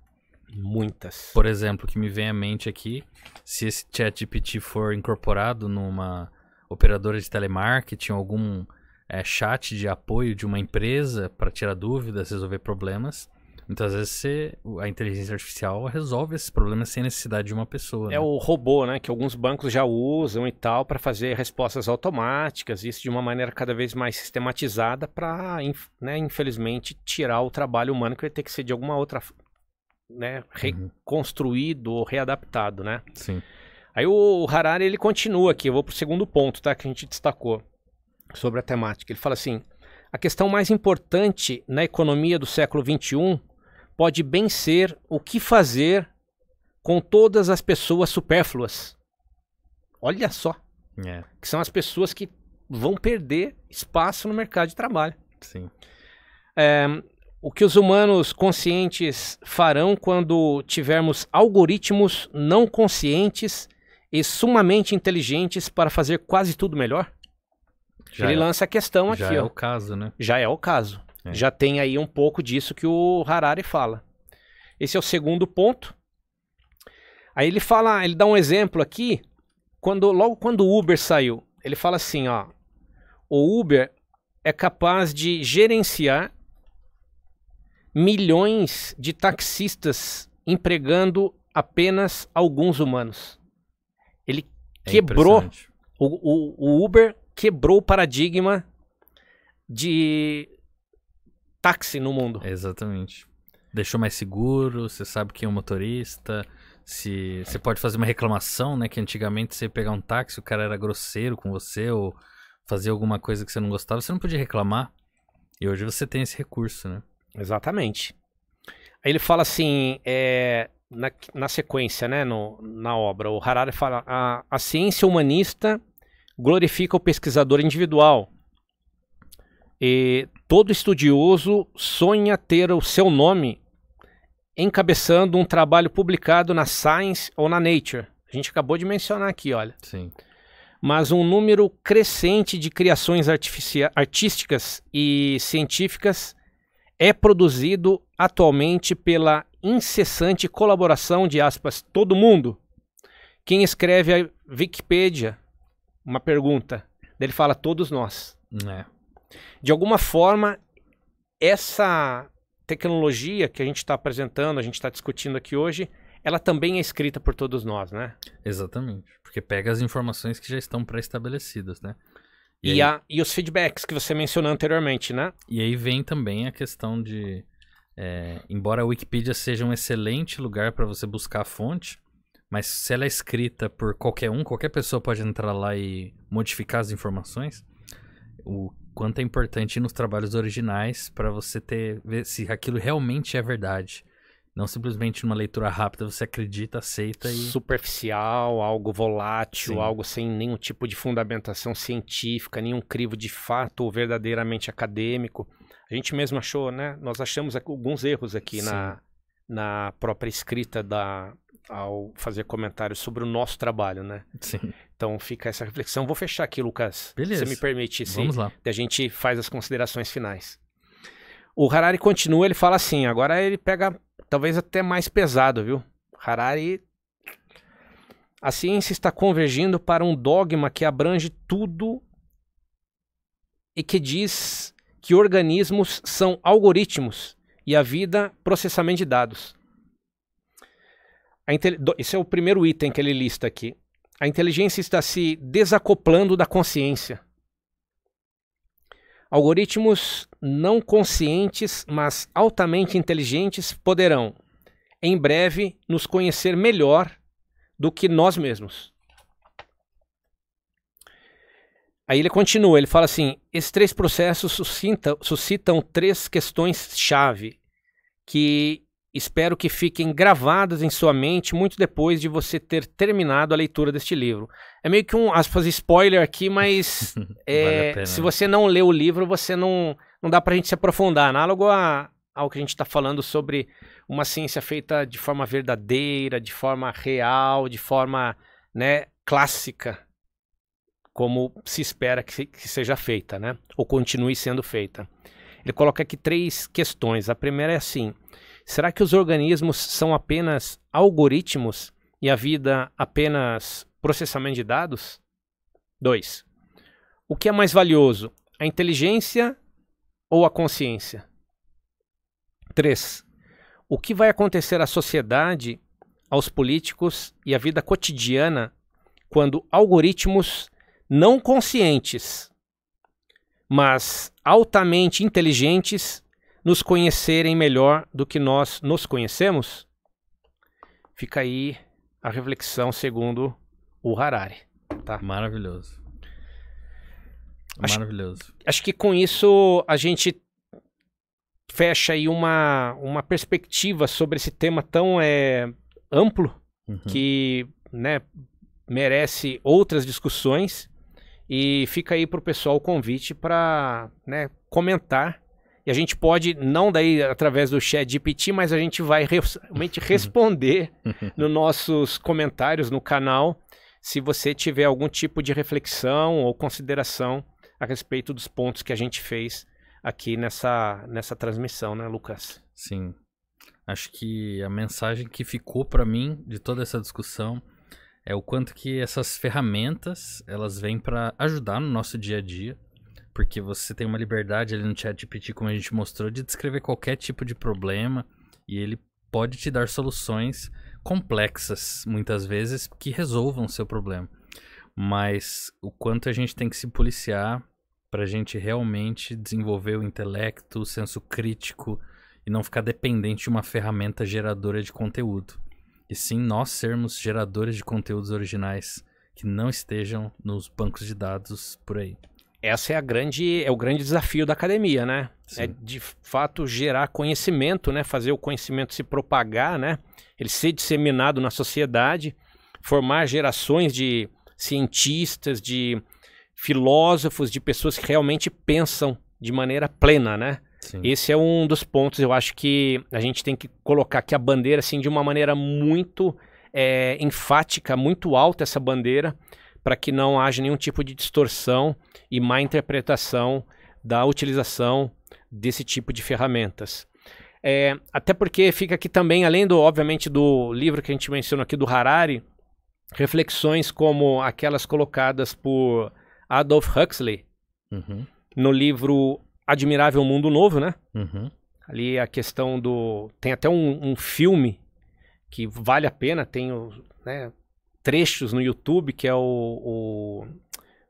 Muitas. Por exemplo, o que me vem à mente aqui, se esse ChatGPT for incorporado numa operadora de telemarketing, algum... chat de apoio de uma empresa para tirar dúvidas, resolver problemas. Muitas vezes a inteligência artificial resolve esses problemas sem necessidade de uma pessoa. É o robô, né? Que alguns bancos já usam e tal para fazer respostas automáticas, isso de uma maneira cada vez mais sistematizada para, infelizmente, tirar o trabalho humano que vai ter que ser de alguma outra, reconstruído ou readaptado, né? Sim. Aí o Harari, ele continua aqui, eu vou pro segundo ponto, tá? Que a gente destacou sobre a temática. Ele fala assim, a questão mais importante na economia do século XXI pode bem ser o que fazer com todas as pessoas supérfluas. Olha só. Que são as pessoas que vão perder espaço no mercado de trabalho. Sim. O que os humanos conscientes farão quando tivermos algoritmos não conscientes e sumamente inteligentes para fazer quase tudo melhor? Ele lança a questão aqui. Já é o caso, né? Já é o caso. Já tem aí um pouco disso que o Harari fala. Esse é o segundo ponto. Aí ele dá um exemplo aqui, logo quando o Uber saiu. Ele fala assim, ó, o Uber é capaz de gerenciar milhões de taxistas empregando apenas alguns humanos. Ele quebrou, o Uber quebrou o paradigma de táxi no mundo. Exatamente. Deixou mais seguro, você sabe quem é o motorista, se você pode fazer uma reclamação, né? Que antigamente você ia pegar um táxi, o cara era grosseiro com você ou fazia alguma coisa que você não gostava, você não podia reclamar. E hoje você tem esse recurso, né? Exatamente. Aí ele fala assim, na sequência, né, na obra, o Harari fala, a ciência humanista glorifica o pesquisador individual. E todo estudioso sonha ter o seu nome encabeçando um trabalho publicado na Science ou na Nature. A gente acabou de mencionar aqui, olha. Sim. mas um número crescente de criações artísticas e científicas é produzido atualmente pela incessante colaboração de, aspas, todo mundo. Quem escreve a Wikipédia, uma pergunta, ele fala todos nós. De alguma forma, essa tecnologia que a gente está apresentando, a gente está discutindo aqui hoje, ela também é escrita por todos nós, né? Exatamente, porque pega as informações que já estão pré-estabelecidas, né? E os feedbacks que você mencionou anteriormente, né? E aí vem também a questão de, embora a Wikipedia seja um excelente lugar para você buscar a fonte, mas se ela é escrita por qualquer pessoa pode entrar lá e modificar as informações, o quanto é importante ir nos trabalhos originais para você ver se aquilo realmente é verdade. Não simplesmente numa leitura rápida você acredita, aceita e... Superficial, algo volátil, Sim. algo sem nenhum tipo de fundamentação científica, nenhum crivo de fato ou verdadeiramente acadêmico. A gente mesmo achou, né? Nós achamos alguns erros aqui na própria escrita ao fazer comentários sobre o nosso trabalho, né? Sim. Então fica essa reflexão. Vou fechar aqui, Lucas. Beleza. Se me permite, Vamos lá. A gente faz as considerações finais. O Harari continua, ele fala assim, agora ele pega... Talvez até mais pesado, viu? Harari... A ciência está convergindo para um dogma que abrange tudo e que diz que organismos são algoritmos e a vida processamento de dados. Esse é o primeiro item que ele lista aqui. A inteligência está se desacoplando da consciência. Algoritmos não conscientes, mas altamente inteligentes poderão, em breve, nos conhecer melhor do que nós mesmos. Aí ele continua, ele fala assim, esses 3 processos suscitam 3 questões-chave que espero que fiquem gravadas em sua mente muito depois de você ter terminado a leitura deste livro. É meio que um, aspas, spoiler aqui, mas Vale a pena, se você não lê o livro, você não dá pra gente se aprofundar. Análogo ao que a gente está falando sobre uma ciência feita de forma verdadeira, de forma real, de forma, né, clássica, como se espera que seja feita, né? Ou continue sendo feita. Ele coloca aqui 3 questões. A primeira é assim: será que os organismos são apenas algoritmos e a vida apenas processamento de dados? 2. O que é mais valioso, a inteligência ou a consciência? 3. O que vai acontecer à sociedade, aos políticos e à vida cotidiana quando algoritmos não conscientes, mas altamente inteligentes, nos conhecerem melhor do que nós nos conhecemos? Fica aí a reflexão segundo o Harari. Tá? Maravilhoso. Maravilhoso. Acho que com isso a gente fecha aí uma perspectiva sobre esse tema tão amplo, que, né, merece outras discussões, e fica aí para o pessoal o convite para, né, comentar. E a gente pode, não daí através do ChatGPT, mas a gente vai realmente responder nos nossos comentários no canal, se você tiver algum tipo de reflexão ou consideração a respeito dos pontos que a gente fez aqui nessa transmissão, né, Lucas? Sim. Acho que a mensagem que ficou para mim de toda essa discussão é o quanto que essas ferramentas, elas vêm para ajudar no nosso dia a dia. Porque você tem uma liberdade ali no ChatGPT, como a gente mostrou, de descrever qualquer tipo de problema, e ele pode te dar soluções complexas, muitas vezes, que resolvam o seu problema. Mas o quanto a gente tem que se policiar para a gente realmente desenvolver o intelecto, o senso crítico, e não ficar dependente de uma ferramenta geradora de conteúdo. E sim nós sermos geradores de conteúdos originais que não estejam nos bancos de dados por aí. Essa é o grande desafio da academia, né? Sim. É de fato gerar conhecimento, né? Fazer o conhecimento se propagar, né? Ele ser disseminado na sociedade, formar gerações de cientistas, de filósofos, de pessoas que realmente pensam de maneira plena, né? Sim. Esse é um dos pontos, eu acho que a gente tem que colocar aqui a bandeira assim de uma maneira muito enfática, muito alta essa bandeira, para que não haja nenhum tipo de distorção e má interpretação da utilização desse tipo de ferramentas. Até porque fica aqui também, além obviamente, do livro que a gente mencionou aqui do Harari, reflexões como aquelas colocadas por Aldous Huxley no livro Admirável Mundo Novo, né? Ali a questão tem até um filme que vale a pena, tem né, trechos no YouTube, que é o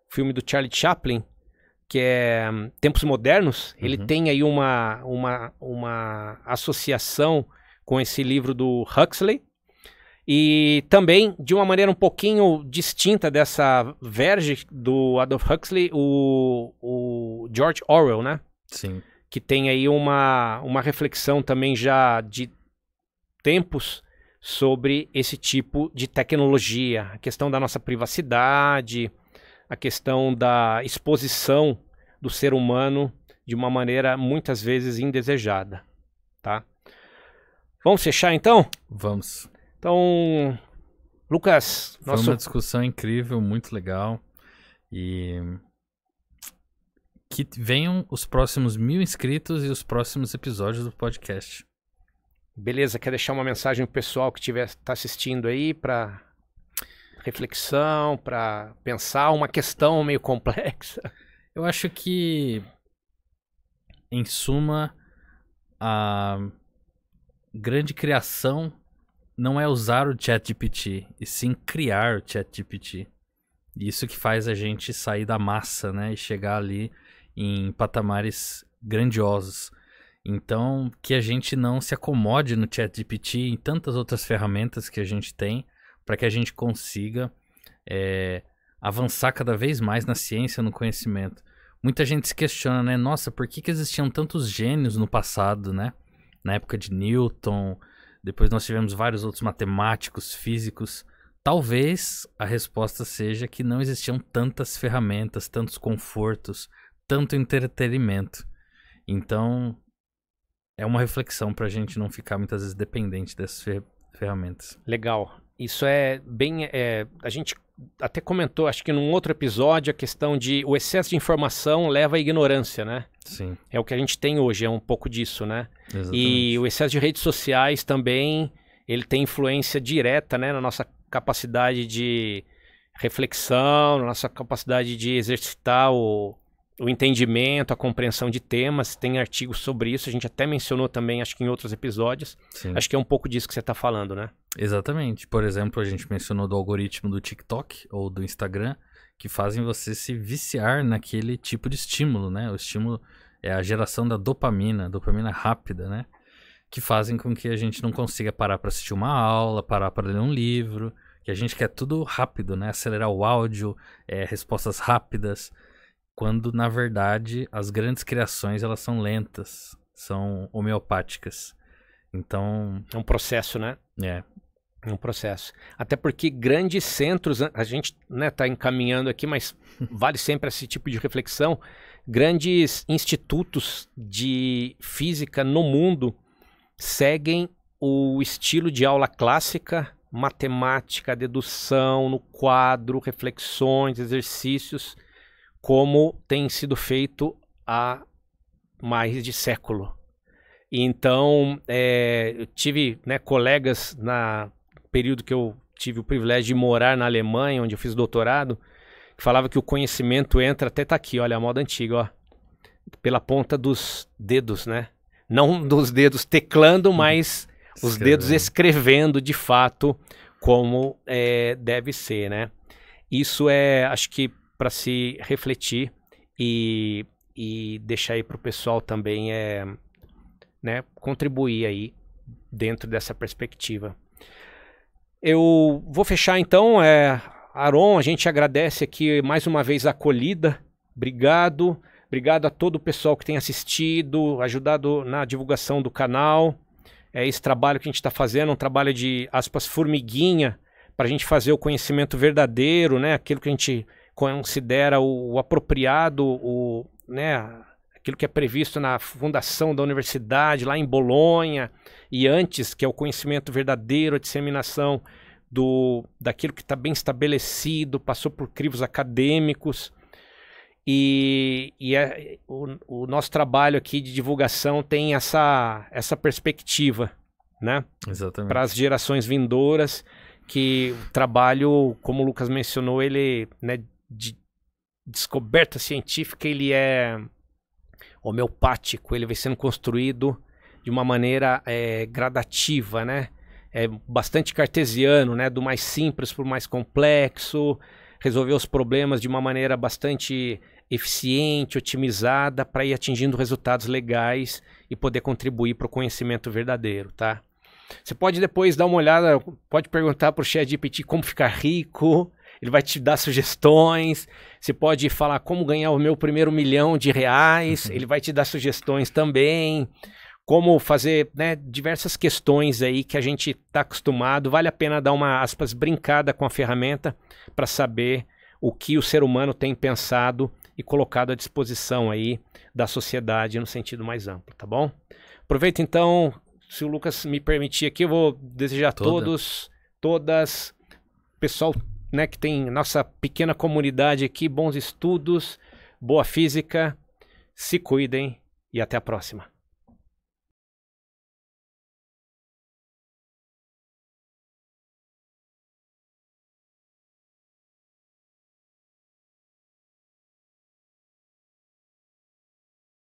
filme do Charlie Chaplin, que é Tempos Modernos. Ele tem aí uma associação com esse livro do Huxley, e também, de uma maneira um pouquinho distinta dessa verge do Aldous Huxley, o George Orwell, né? Sim. Que tem aí uma reflexão também já de tempos sobre esse tipo de tecnologia, a questão da nossa privacidade, a questão da exposição do ser humano de uma maneira muitas vezes indesejada, tá? Vamos fechar então? Vamos. Então, Lucas, foi uma discussão incrível, muito legal, e que venham os próximos 1000 inscritos e os próximos episódios do podcast. Beleza, quer deixar uma mensagem pro pessoal que tá assistindo aí para reflexão, para pensar uma questão meio complexa? Eu acho que, em suma, a grande criação não é usar o ChatGPT, e sim criar o ChatGPT. Isso que faz a gente sair da massa, né, e chegar ali em patamares grandiosos. Então, que a gente não se acomode no ChatGPT e em tantas outras ferramentas que a gente tem, para que a gente consiga avançar cada vez mais na ciência, no conhecimento. Muita gente se questiona, né? Nossa, por que existiam tantos gênios no passado, né? Na época de Newton, depois nós tivemos vários outros matemáticos, físicos. Talvez a resposta seja que não existiam tantas ferramentas, tantos confortos, tanto entretenimento. Então, é uma reflexão para a gente não ficar muitas vezes dependente dessas ferramentas. Legal. Isso é bem... a gente até comentou, acho que num outro episódio, a questão de o excesso de informação leva à ignorância, né? Sim. É o que a gente tem hoje, é um pouco disso, né? Exatamente. E o excesso de redes sociais também, ele tem influência direta, né, na nossa capacidade de reflexão, na nossa capacidade de exercitar o entendimento, a compreensão de temas. Tem artigos sobre isso, a gente até mencionou também, acho que em outros episódios. Sim. Acho que é um pouco disso que você está falando, né? Exatamente. Por exemplo, a gente mencionou do algoritmo do TikTok ou do Instagram, que fazem você se viciar naquele tipo de estímulo, né? O estímulo é a geração da dopamina rápida, né? Que fazem com que a gente não consiga parar para assistir uma aula, parar para ler um livro, que a gente quer tudo rápido, né? Acelerar o áudio, respostas rápidas, quando na verdade as grandes criações elas são lentas, são homeopáticas. Então é um processo, né? É um processo. Até porque grandes centros, a gente, né, tá encaminhando aqui, mas vale sempre esse tipo de reflexão. Grandes institutos de física no mundo seguem o estilo de aula clássica, matemática, dedução, no quadro, reflexões, exercícios, como tem sido feito há mais de século. Então, eu tive, né, colegas na período que eu tive o privilégio de morar na Alemanha, onde eu fiz doutorado, que falava que o conhecimento entra, até tá aqui, olha, a moda antiga, ó, pela ponta dos dedos, né? Não dos dedos teclando, mas os dedos escrevendo de fato como deve ser, né? Isso é, acho que, para se refletir e deixar aí para o pessoal também né, contribuir aí dentro dessa perspectiva. Eu vou fechar então, Aron, a gente agradece aqui mais uma vez a acolhida, obrigado a todo o pessoal que tem assistido, ajudado na divulgação do canal, esse trabalho que a gente está fazendo, um trabalho de, aspas, formiguinha, para a gente fazer o conhecimento verdadeiro, né, aquilo que a gente considera o apropriado, né, aquilo que é previsto na fundação da universidade, lá em Bolonha, e antes, que é o conhecimento verdadeiro, a disseminação daquilo que está bem estabelecido, passou por crivos acadêmicos. E o nosso trabalho aqui de divulgação tem essa perspectiva, né? Exatamente. Para as gerações vindouras, que o trabalho, como o Lucas mencionou, ele, né, de descoberta científica, ele é homeopático, ele vai sendo construído de uma maneira gradativa, né? É bastante cartesiano, né? Do mais simples para o mais complexo, resolver os problemas de uma maneira bastante eficiente, otimizada, para ir atingindo resultados legais e poder contribuir para o conhecimento verdadeiro, tá? Você pode depois dar uma olhada, pode perguntar para o ChatGPT como ficar rico, ele vai te dar sugestões. Você pode falar como ganhar o meu primeiro R$1 milhão, ele vai te dar sugestões também. Como fazer, né, diversas questões aí que a gente está acostumado. Vale a pena dar uma, aspas, brincada com a ferramenta para saber o que o ser humano tem pensado e colocado à disposição aí da sociedade no sentido mais amplo, tá bom? Aproveita então, se o Lucas me permitir aqui, eu vou desejar a todos, todas, pessoal, né, que tem nossa pequena comunidade aqui, bons estudos, boa física, se cuidem e até a próxima.